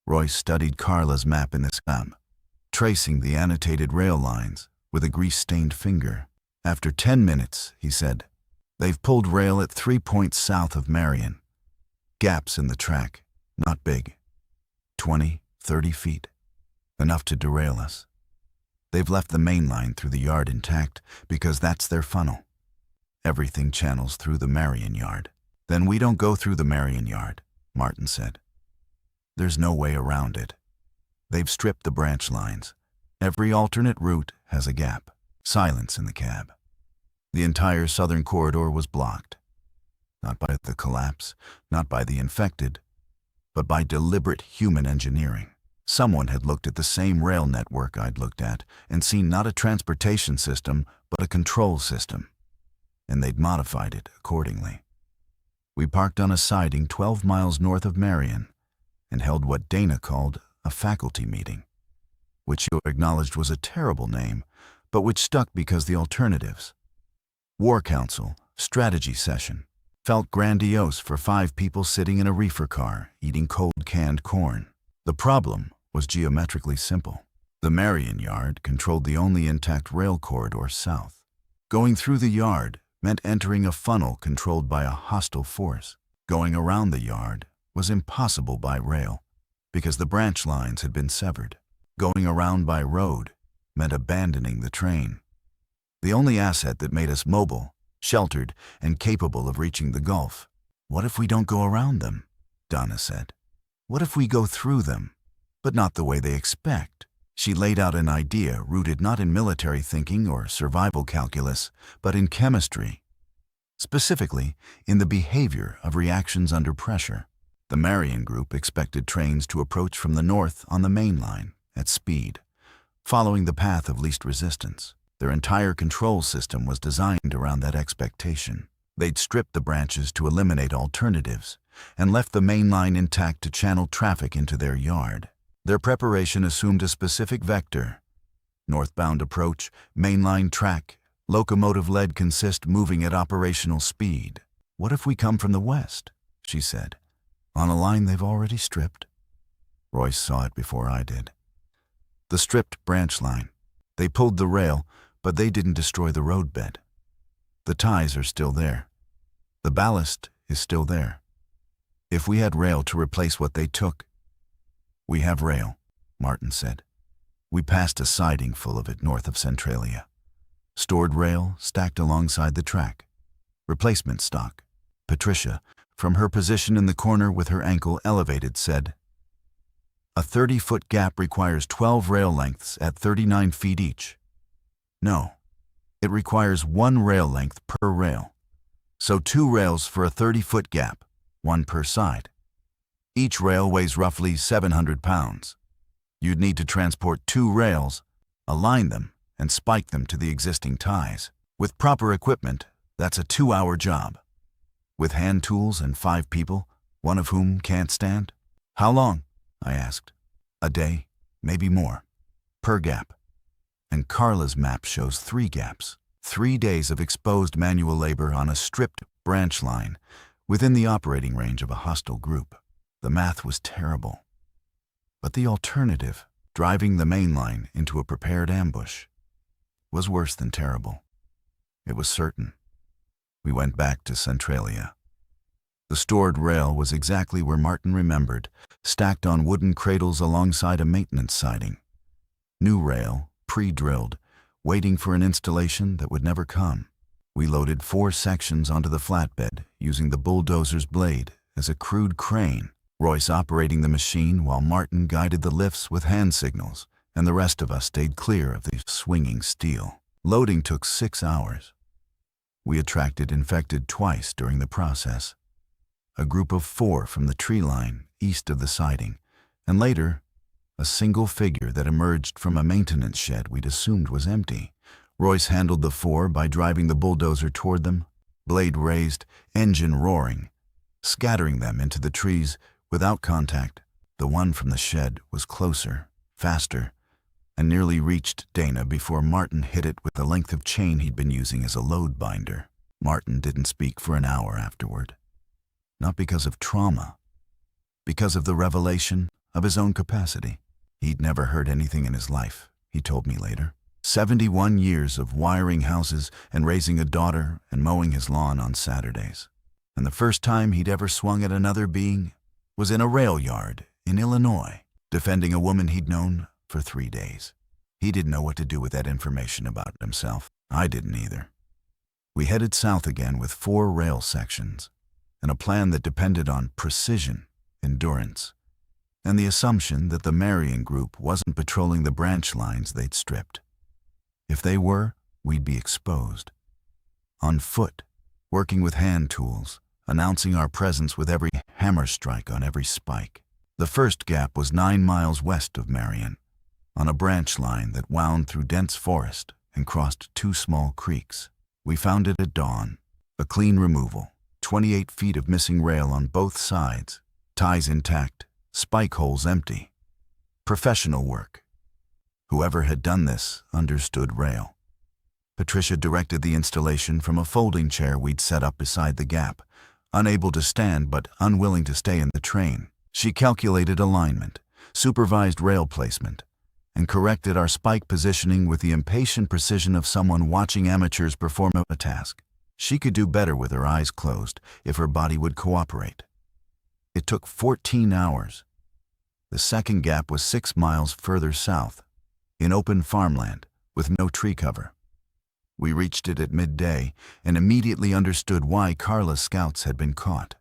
Royce studied Carla's map in the scan, tracing the annotated rail lines with a grease-stained finger. After 10 minutes, he said, "They've pulled rail at 3 points south of Marion. Gaps in the track, not big. 20, 30 feet. Enough to derail us. They've left the main line through the yard intact because that's their funnel. Everything channels through the Marion yard." "Then we don't go through the Marion yard," Martin said. "There's no way around it. They've stripped the branch lines. Every alternate route has a gap." Silence in the cab. The entire southern corridor was blocked. Not by the collapse, not by the infected, but by deliberate human engineering. Someone had looked at the same rail network I'd looked at and seen not a transportation system, but a control system. And they'd modified it accordingly. We parked on a siding 12 miles north of Marion and held what Dana called a faculty meeting, which you acknowledged was a terrible name, but which stuck because the alternatives, War Council, strategy session, felt grandiose for 5 people sitting in a reefer car eating cold canned corn. The problem was geometrically simple. The Marion yard controlled the only intact rail corridor south. Going through the yard meant entering a funnel controlled by a hostile force. Going around the yard was impossible by rail because the branch lines had been severed. Going around by road meant abandoning the train. The only asset that made us mobile, sheltered, and capable of reaching the Gulf. "What if we don't go around them?" Donna said. "What if we go through them, but not the way they expect?" She laid out an idea rooted not in military thinking or survival calculus, but in chemistry, specifically in the behavior of reactions under pressure. The Marion group expected trains to approach from the north on the main line at speed, following the path of least resistance. Their entire control system was designed around that expectation. They'd stripped the branches to eliminate alternatives and left the main line intact to channel traffic into their yard. Their preparation assumed a specific vector: northbound approach, mainline track, locomotive-led consist moving at operational speed. "What if we come from the west?" she said. "On a line they've already stripped." Royce saw it before I did. The stripped branch line. They pulled the rail, but they didn't destroy the roadbed. The ties are still there. The ballast is still there. If we had rail to replace what they took— "We have rail," Martin said. "We passed a siding full of it north of Centralia. Stored rail stacked alongside the track. Replacement stock." Patricia, from her position in the corner with her ankle elevated, said, "A 30-foot gap requires 12 rail lengths at 39 feet each." "No, it requires 1 rail length per rail. So 2 rails for a 30-foot gap, 1 per side. Each rail weighs roughly 700 pounds. You'd need to transport 2 rails, align them, and spike them to the existing ties. With proper equipment, that's a 2-hour job. With hand tools and 5 people, one of whom can't stand." "How long?" I asked. "A day, maybe more, per gap." And Carla's map shows 3 gaps. 3 days of exposed manual labor on a stripped branch line within the operating range of a hostile group. The math was terrible. But the alternative, driving the main line into a prepared ambush, was worse than terrible. It was certain. We went back to Centralia. The stored rail was exactly where Martin remembered, stacked on wooden cradles alongside a maintenance siding. New rail, pre-drilled, waiting for an installation that would never come. We loaded 4 sections onto the flatbed, using the bulldozer's blade as a crude crane, Royce operating the machine while Martin guided the lifts with hand signals, and the rest of us stayed clear of the swinging steel. Loading took 6 hours. We attracted infected twice during the process. A group of 4 from the tree line east of the siding, and later, a single figure that emerged from a maintenance shed we'd assumed was empty. Royce handled the 4 by driving the bulldozer toward them, blade raised, engine roaring, scattering them into the trees without contact. The one from the shed was closer, faster, and nearly reached Dana before Martin hit it with the length of chain he'd been using as a load binder. Martin didn't speak for an hour afterward. Not because of trauma, because of the revelation of his own capacity. He'd never heard anything in his life, he told me later. 71 years of wiring houses and raising a daughter and mowing his lawn on Saturdays. And the first time he'd ever swung at another being was in a rail yard in Illinois, defending a woman he'd known for 3 days. He didn't know what to do with that information about himself. I didn't either. We headed south again with 4 rail sections, and a plan that depended on precision, endurance, and the assumption that the Marion group wasn't patrolling the branch lines they'd stripped. If they were, we'd be exposed. On foot, working with hand tools, announcing our presence with every hammer strike on every spike. The first gap was 9 miles west of Marion, on a branch line that wound through dense forest and crossed 2 small creeks. We found it at dawn, a clean removal, 28 feet of missing rail on both sides, ties intact, spike holes empty. Professional work. Whoever had done this understood rail. Patricia directed the installation from a folding chair we'd set up beside the gap, unable to stand but unwilling to stay in the train. She calculated alignment, supervised rail placement, and corrected our spike positioning with the impatient precision of someone watching amateurs perform a task. She could do better with her eyes closed if her body would cooperate. It took 14 hours. The second gap was 6 miles further south, in open farmland with no tree cover. We reached it at midday and immediately understood why Carla's scouts had been caught.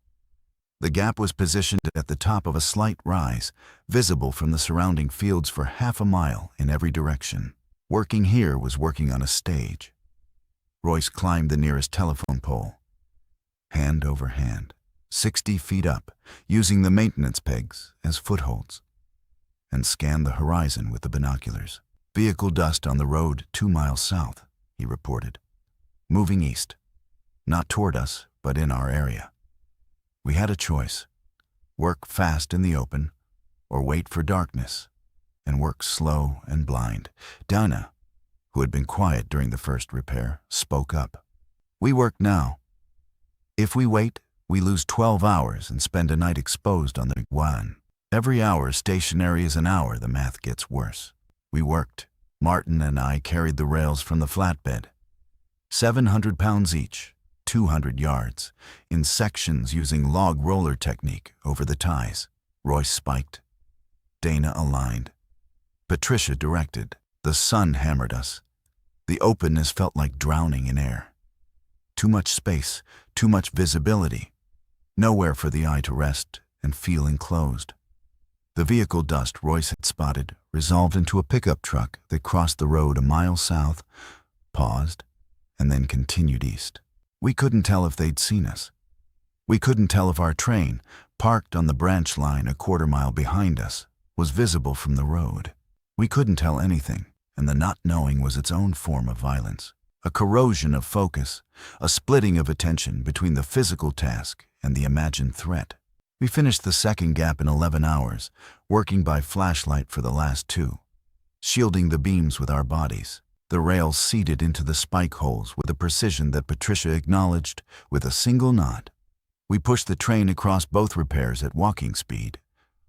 The gap was positioned at the top of a slight rise, visible from the surrounding fields for half a mile in every direction. Working here was working on a stage. Royce climbed the nearest telephone pole, hand over hand, 60 feet up, using the maintenance pegs as footholds, and scanned the horizon with the binoculars. "Vehicle dust on the road 2 miles south," he reported. "Moving east. not toward us, but in our area. We had a choice: work fast in the open, or wait for darkness, and work slow and blind. Dana, who had been quiet during the first repair, spoke up. We work now. If we wait, we lose 12 hours and spend a night exposed on the one. Every hour stationary is an hour. The math gets worse. We worked. Martin and I carried the rails from the flatbed. 700 pounds each, 200 yards, in sections using log roller technique over the ties. Royce spiked. Dana aligned. Patricia directed. The sun hammered us. The openness felt like drowning in air. Too much space, too much visibility. Nowhere for the eye to rest and feel enclosed. The vehicle dust Royce had spotted resolved into a pickup truck that crossed the road a mile south, paused, and then continued east. We couldn't tell if they'd seen us. We couldn't tell if our train, parked on the branch line a quarter-mile behind us, was visible from the road. We couldn't tell anything, and the not knowing was its own form of violence. A corrosion of focus, a splitting of attention between the physical task and the imagined threat. We finished the second gap in 11 hours, working by flashlight for the last 2, shielding the beams with our bodies. The rails seated into the spike holes with a precision that Patricia acknowledged with a single nod. We pushed the train across both repairs at walking speed,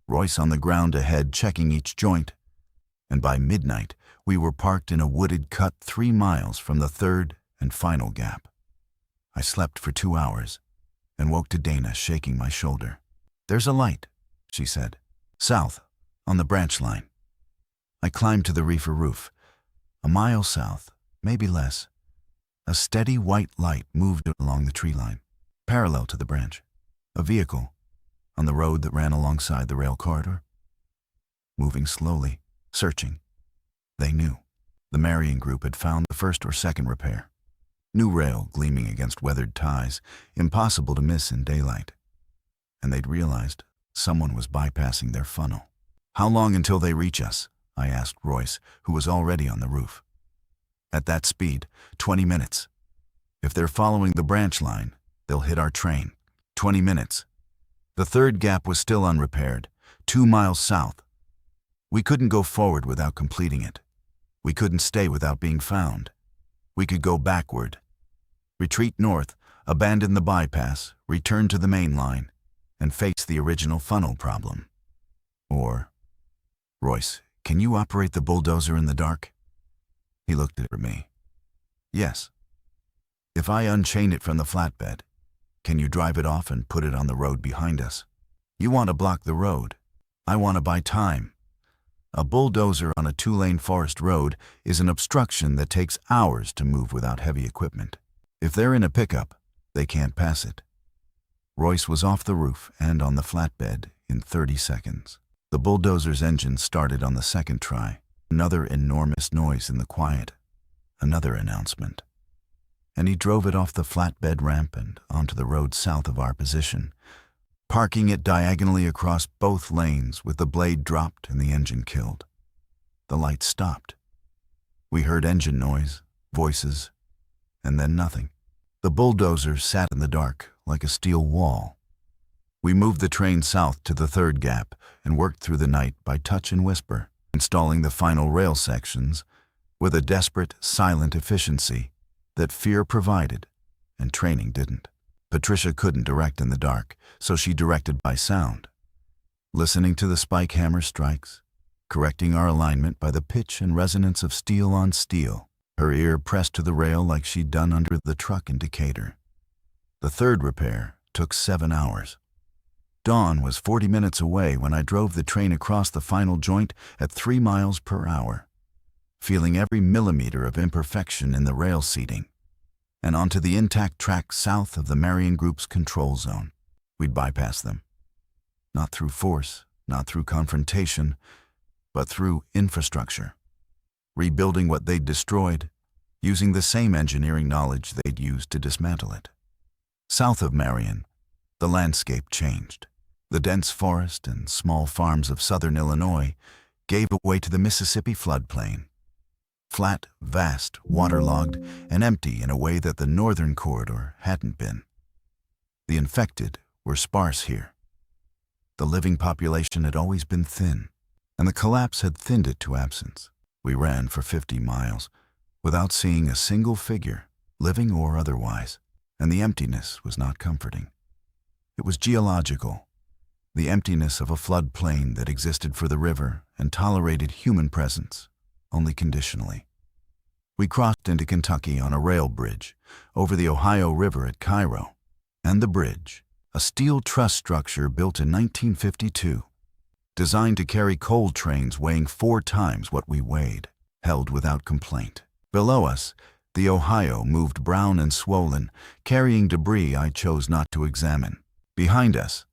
Royce on the ground ahead checking each joint, and by midnight we were parked in a wooded cut 3 miles from the third and final gap. I slept for 2 hours and woke to Dana shaking my shoulder. "There's a light," she said. "South, on the branch line." I climbed to the reefer roof. A mile south, maybe less, a steady white light moved along the tree line, parallel to the branch. A vehicle, on the road that ran alongside the rail corridor. Moving slowly, searching. They knew. The Marion group had found the first or second repair. New rail gleaming against weathered ties, impossible to miss in daylight. And they'd realized someone was bypassing their funnel. "How long until they reach us?" I asked Royce, who was already on the roof. "At that speed, 20 minutes. If they're following the branch line, they'll hit our train. 20 minutes. The third gap was still unrepaired, 2 miles south. We couldn't go forward without completing it. We couldn't stay without being found. We could go backward. Retreat north, abandon the bypass, return to the main line, and face the original funnel problem. Or, Royce, can you operate the bulldozer in the dark?" He looked at me. "Yes. If I unchain it from the flatbed, can you drive it off and put it on the road behind us? You want to block the road. I want to buy time. A bulldozer on a 2-lane forest road is an obstruction that takes hours to move without heavy equipment. If they're in a pickup, they can't pass it." Royce was off the roof and on the flatbed in 30 seconds. The bulldozer's engine started on the second try. Another enormous noise in the quiet. Another announcement. And he drove it off the flatbed ramp and onto the road south of our position, parking it diagonally across both lanes with the blade dropped and the engine killed. The light stopped. We heard engine noise, voices, and then nothing. The bulldozer sat in the dark like a steel wall. We moved the train south to the third gap and worked through the night by touch and whisper, installing the final rail sections with a desperate, silent efficiency that fear provided and training didn't. Patricia couldn't direct in the dark, so she directed by sound, listening to the spike hammer strikes, correcting our alignment by the pitch and resonance of steel on steel, her ear pressed to the rail like she'd done under the truck in Decatur. The third repair took 7 hours. Dawn was 40 minutes away when I drove the train across the final joint at 3 miles per hour, feeling every millimeter of imperfection in the rail seating, and onto the intact track south of the Marion Group's control zone. We'd bypass them. Not through force, not through confrontation, but through infrastructure. Rebuilding what they'd destroyed, using the same engineering knowledge they'd used to dismantle it. South of Marion, the landscape changed. The dense forest and small farms of southern Illinois gave way to the Mississippi floodplain. flat, vast, waterlogged, and empty in a way that the northern corridor hadn't been. The infected were sparse here. The living population had always been thin, and the collapse had thinned it to absence. We ran for 50 miles without seeing a single figure, living or otherwise, and the emptiness was not comforting. It was geological, the emptiness of a floodplain that existed for the river and tolerated human presence, only conditionally. We crossed into Kentucky on a rail bridge over the Ohio River at Cairo, and the bridge, a steel truss structure built in 1952, designed to carry coal trains weighing 4 times what we weighed, held without complaint. Below us, the Ohio moved brown and swollen, carrying debris I chose not to examine. Behind us,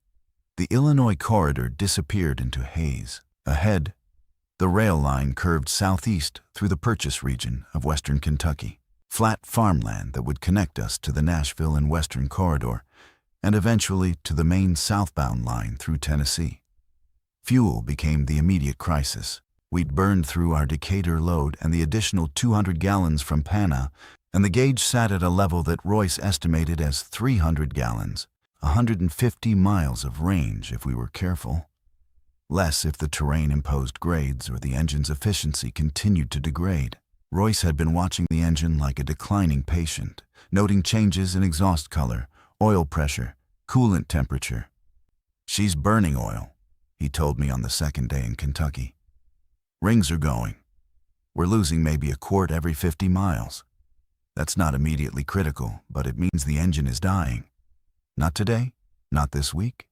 the Illinois corridor disappeared into haze. Ahead, the rail line curved southeast through the Purchase region of western Kentucky, flat farmland that would connect us to the Nashville and Western Corridor, and eventually to the main southbound line through Tennessee. Fuel became the immediate crisis. We'd burned through our Decatur load and the additional 200 gallons from Pana, and the gauge sat at a level that Royce estimated as 300 gallons, 150 miles of range if we were careful. Less if the terrain imposed grades or the engine's efficiency continued to degrade. Royce had been watching the engine like a declining patient, noting changes in exhaust color, oil pressure, coolant temperature. "She's burning oil," he told me on the second day in Kentucky. "Rings are going. We're losing maybe a quart every 50 miles. That's not immediately critical, but it means the engine is dying. Not today, not this week.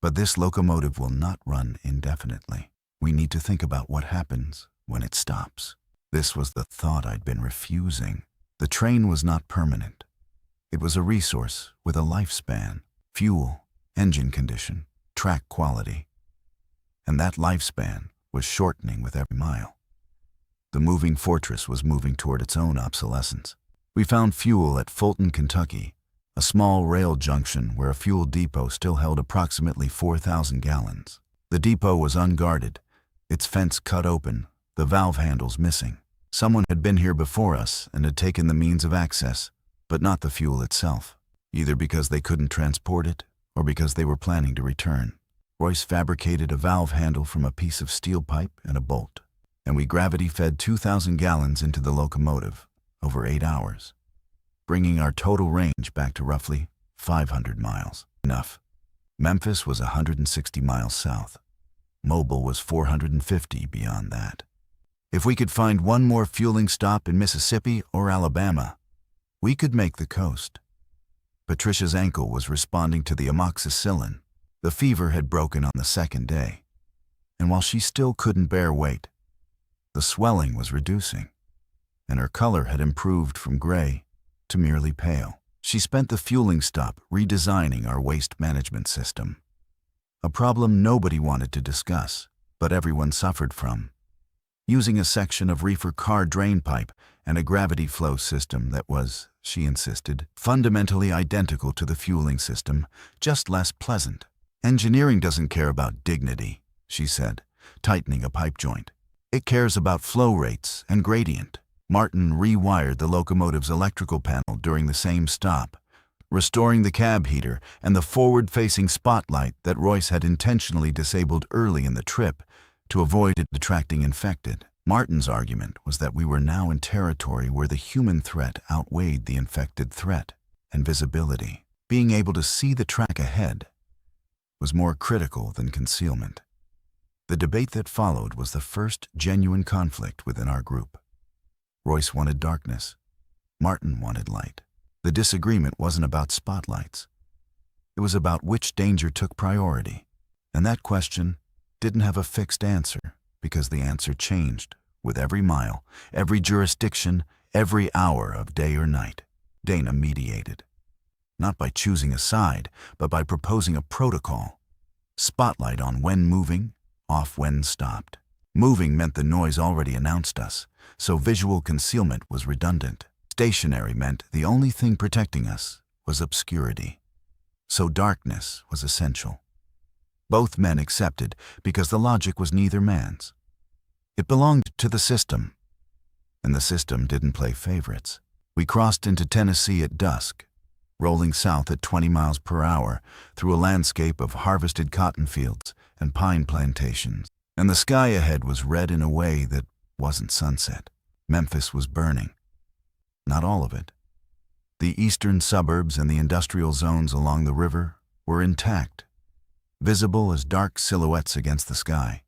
But this locomotive will not run indefinitely. We need to think about what happens when it stops." This was the thought I'd been refusing. The train was not permanent. It was a resource with a lifespan: fuel, engine condition, track quality. And that lifespan was shortening with every mile. The moving fortress was moving toward its own obsolescence. We found fuel at Fulton, Kentucky, a small rail junction where a fuel depot still held approximately 4,000 gallons. The depot was unguarded, its fence cut open, the valve handles missing. Someone had been here before us and had taken the means of access, but not the fuel itself, either because they couldn't transport it or because they were planning to return. Royce fabricated a valve handle from a piece of steel pipe and a bolt, and we gravity-fed 2,000 gallons into the locomotive over 8 hours, bringing our total range back to roughly 500 miles. Enough. Memphis was 160 miles south. Mobile was 450 beyond that. If we could find one more fueling stop in Mississippi or Alabama, we could make the coast. Patricia's ankle was responding to the amoxicillin. The fever had broken on the second day, and while she still couldn't bear weight, the swelling was reducing, and her color had improved from gray to merely pale. She spent the fueling stop redesigning our waste management system, a problem nobody wanted to discuss, but everyone suffered from. Using a section of reefer car drain pipe and a gravity flow system that was, she insisted, fundamentally identical to the fueling system, just less pleasant. "Engineering doesn't care about dignity," she said, tightening a pipe joint. "It cares about flow rates and gradient." Martin rewired the locomotive's electrical panel during the same stop, restoring the cab heater and the forward-facing spotlight that Royce had intentionally disabled early in the trip to avoid it attracting infected. Martin's argument was that we were now in territory where the human threat outweighed the infected threat, and visibility, being able to see the track ahead, was more critical than concealment. The debate that followed was the first genuine conflict within our group. Royce wanted darkness. Martin wanted light. The disagreement wasn't about spotlights. It was about which danger took priority, and that question didn't have a fixed answer because the answer changed with every mile, every jurisdiction, every hour of day or night. Dana mediated, not by choosing a side, but by proposing a protocol. Spotlight on when moving, off when stopped. Moving meant the noise already announced us, so visual concealment was redundant. Stationary meant the only thing protecting us was obscurity, so darkness was essential. Both men accepted because the logic was neither man's. It belonged to the system. and the system didn't play favorites. We crossed into Tennessee at dusk, rolling south at 20 miles per hour through a landscape of harvested cotton fields and pine plantations. And the sky ahead was red in a way that wasn't sunset. Memphis was burning. Not all of it. The eastern suburbs and the industrial zones along the river were intact, visible as dark silhouettes against the sky.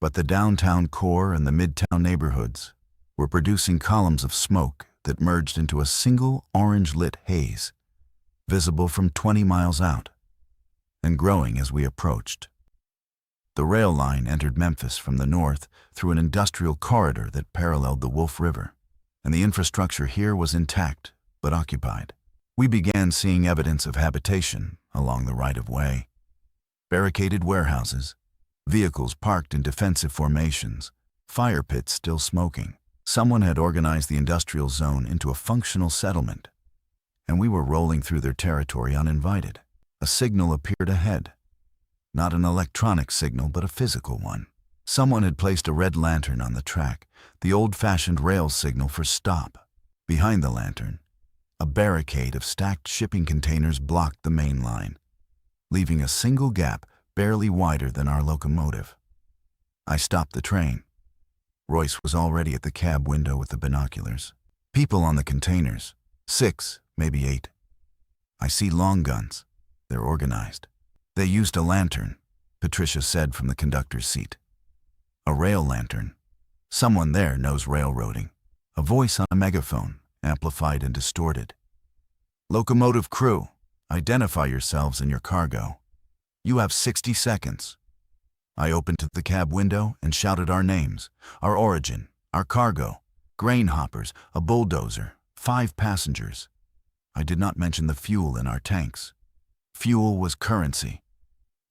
But the downtown core and the midtown neighborhoods were producing columns of smoke that merged into a single orange-lit haze, visible from 20 miles out, and growing as we approached. The rail line entered Memphis from the north through an industrial corridor that paralleled the Wolf River, and the infrastructure here was intact but occupied. We began seeing evidence of habitation along the right-of-way. Barricaded warehouses, vehicles parked in defensive formations, fire pits still smoking. Someone had organized the industrial zone into a functional settlement, and we were rolling through their territory uninvited. A signal appeared ahead. Not an electronic signal, but a physical one. Someone had placed a red lantern on the track, the old-fashioned rail signal for stop. Behind the lantern, a barricade of stacked shipping containers blocked the main line, leaving a single gap barely wider than our locomotive. I stopped the train. Royce was already at the cab window with the binoculars. People on the containers. 6, maybe 8. I see long guns. They're organized. They used a lantern, Patricia said from the conductor's seat. A rail lantern. Someone there knows railroading. A voice on a megaphone, amplified and distorted. Locomotive crew, identify yourselves and your cargo. You have 60 seconds. I opened the cab window and shouted our names, our origin, our cargo, grain hoppers, a bulldozer, 5 passengers. I did not mention the fuel in our tanks. Fuel was currency.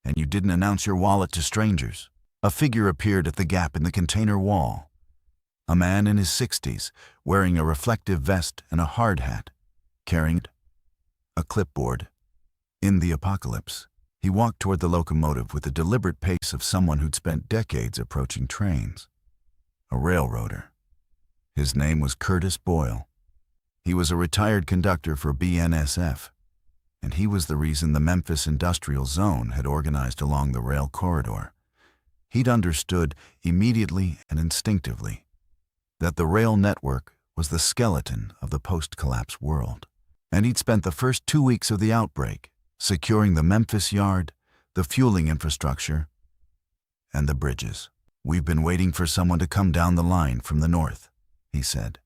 And you didn't announce your wallet to strangers. A figure appeared at the gap in the container wall. A man in his 60s, wearing a reflective vest and a hard hat, carrying a clipboard. In the apocalypse, he walked toward the locomotive with the deliberate pace of someone who'd spent decades approaching trains. A railroader. His name was Curtis Boyle. He was a retired conductor for BNSF, and he was the reason the Memphis Industrial Zone had organized along the rail corridor. He'd understood immediately and instinctively that the rail network was the skeleton of the post-collapse world. And he'd spent the first 2 weeks of the outbreak securing the Memphis yard, the fueling infrastructure, and the bridges. We've been waiting for someone to come down the line from the north, he said,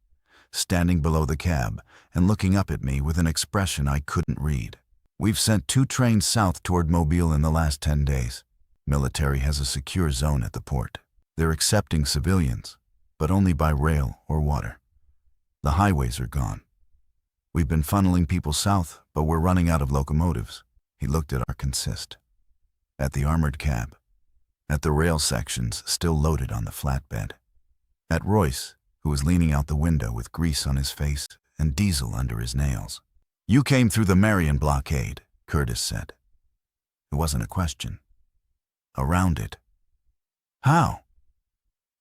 standing below the cab and looking up at me with an expression I couldn't read. We've sent 2 trains south toward Mobile in the last 10 days. Military has a secure zone at the port. They're accepting civilians, but only by rail or water. The highways are gone. We've been funneling people south, but we're running out of locomotives. He looked at our consist, at the armored cab, at the rail sections still loaded on the flatbed, at Royce, who was leaning out the window with grease on his face and diesel under his nails. You came through the Marion blockade, Curtis said. It wasn't a question. Around it. How?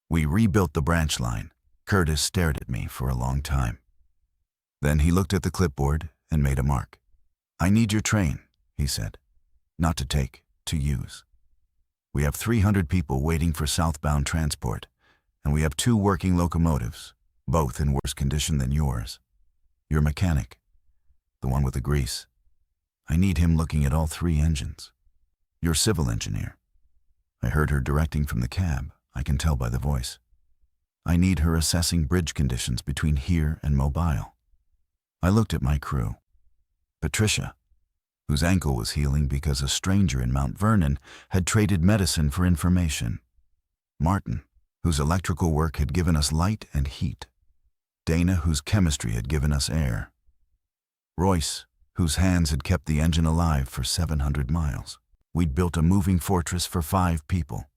We rebuilt the branch line. Curtis stared at me for a long time. Then he looked at the clipboard and made a mark. I need your train, he said. Not to take, to use. We have 300 people waiting for southbound transport, and we have 2 working locomotives, both in worse condition than yours. Your mechanic, the one with the grease. I need him looking at all 3 engines. Your civil engineer. I heard her directing from the cab, I can tell by the voice. I need her assessing bridge conditions between here and Mobile. I looked at my crew. Patricia, whose ankle was healing because a stranger in Mount Vernon had traded medicine for information. Martin, whose electrical work had given us light and heat. Dana, whose chemistry had given us air. Royce, whose hands had kept the engine alive for 700 miles. We'd built a moving fortress for 5 people.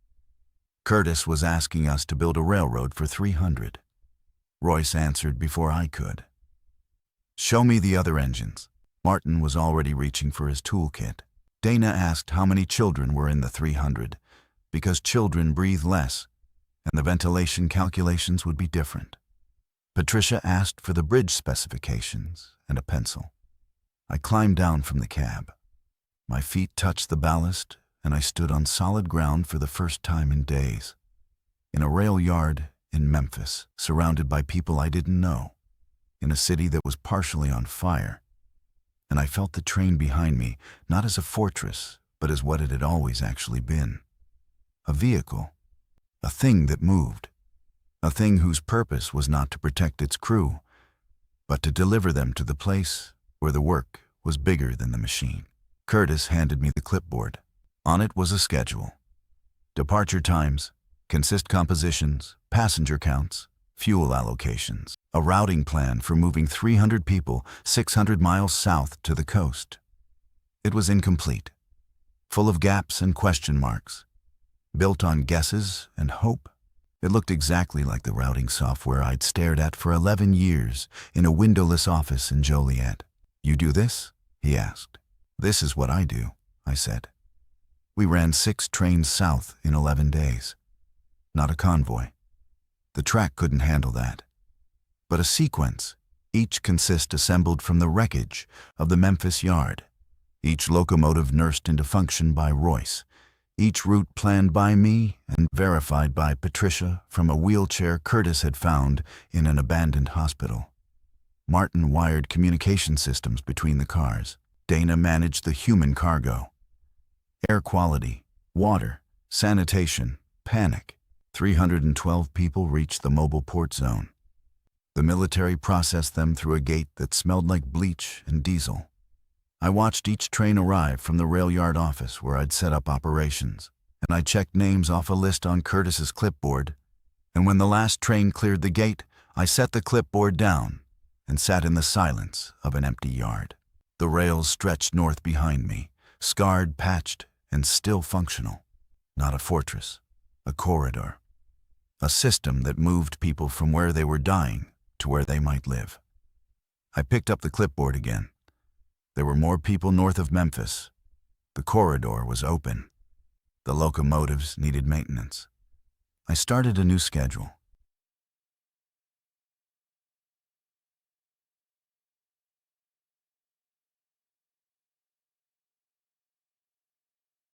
Curtis was asking us to build a railroad for 300. Royce answered before I could. Show me the other engines. Martin was already reaching for his toolkit. Dana asked how many children were in the 300, because children breathe less, and the ventilation calculations would be different. Patricia asked for the bridge specifications and a pencil. I climbed down from the cab. My feet touched the ballast, and I stood on solid ground for the first time in days. In a rail yard in Memphis, surrounded by people I didn't know, in a city that was partially on fire. And I felt the train behind me, not as a fortress, but as what it had always actually been. A vehicle, a thing that moved, a thing whose purpose was not to protect its crew, but to deliver them to the place where the work was bigger than the machine. Curtis handed me the clipboard. On it was a schedule. Departure times, consist compositions, passenger counts, fuel allocations, a routing plan for moving 300 people 600 miles south to the coast. It was incomplete, full of gaps and question marks, built on guesses and hope. It looked exactly like the routing software I'd stared at for 11 years in a windowless office in Joliet. "You do this?" he asked. "This is what I do," I said. We ran 6 trains south in 11 days. Not a convoy. The track couldn't handle that. But a sequence, each consist assembled from the wreckage of the Memphis yard, each locomotive nursed into function by Royce, each route planned by me and verified by Patricia from a wheelchair Curtis had found in an abandoned hospital. Martin wired communication systems between the cars. Dana managed the human cargo. Air quality, water, sanitation, panic. 312 people reached the mobile port zone. The military processed them through a gate that smelled like bleach and diesel. I watched each train arrive from the rail yard office where I'd set up operations, and I checked names off a list on Curtis's clipboard. And when the last train cleared the gate, I set the clipboard down and sat in the silence of an empty yard. The rails stretched north behind me, scarred, patched, and still functional. Not a fortress, a corridor. A system that moved people from where they were dying to where they might live. I picked up the clipboard again. There were more people north of Memphis. The corridor was open. The locomotives needed maintenance. I started a new schedule.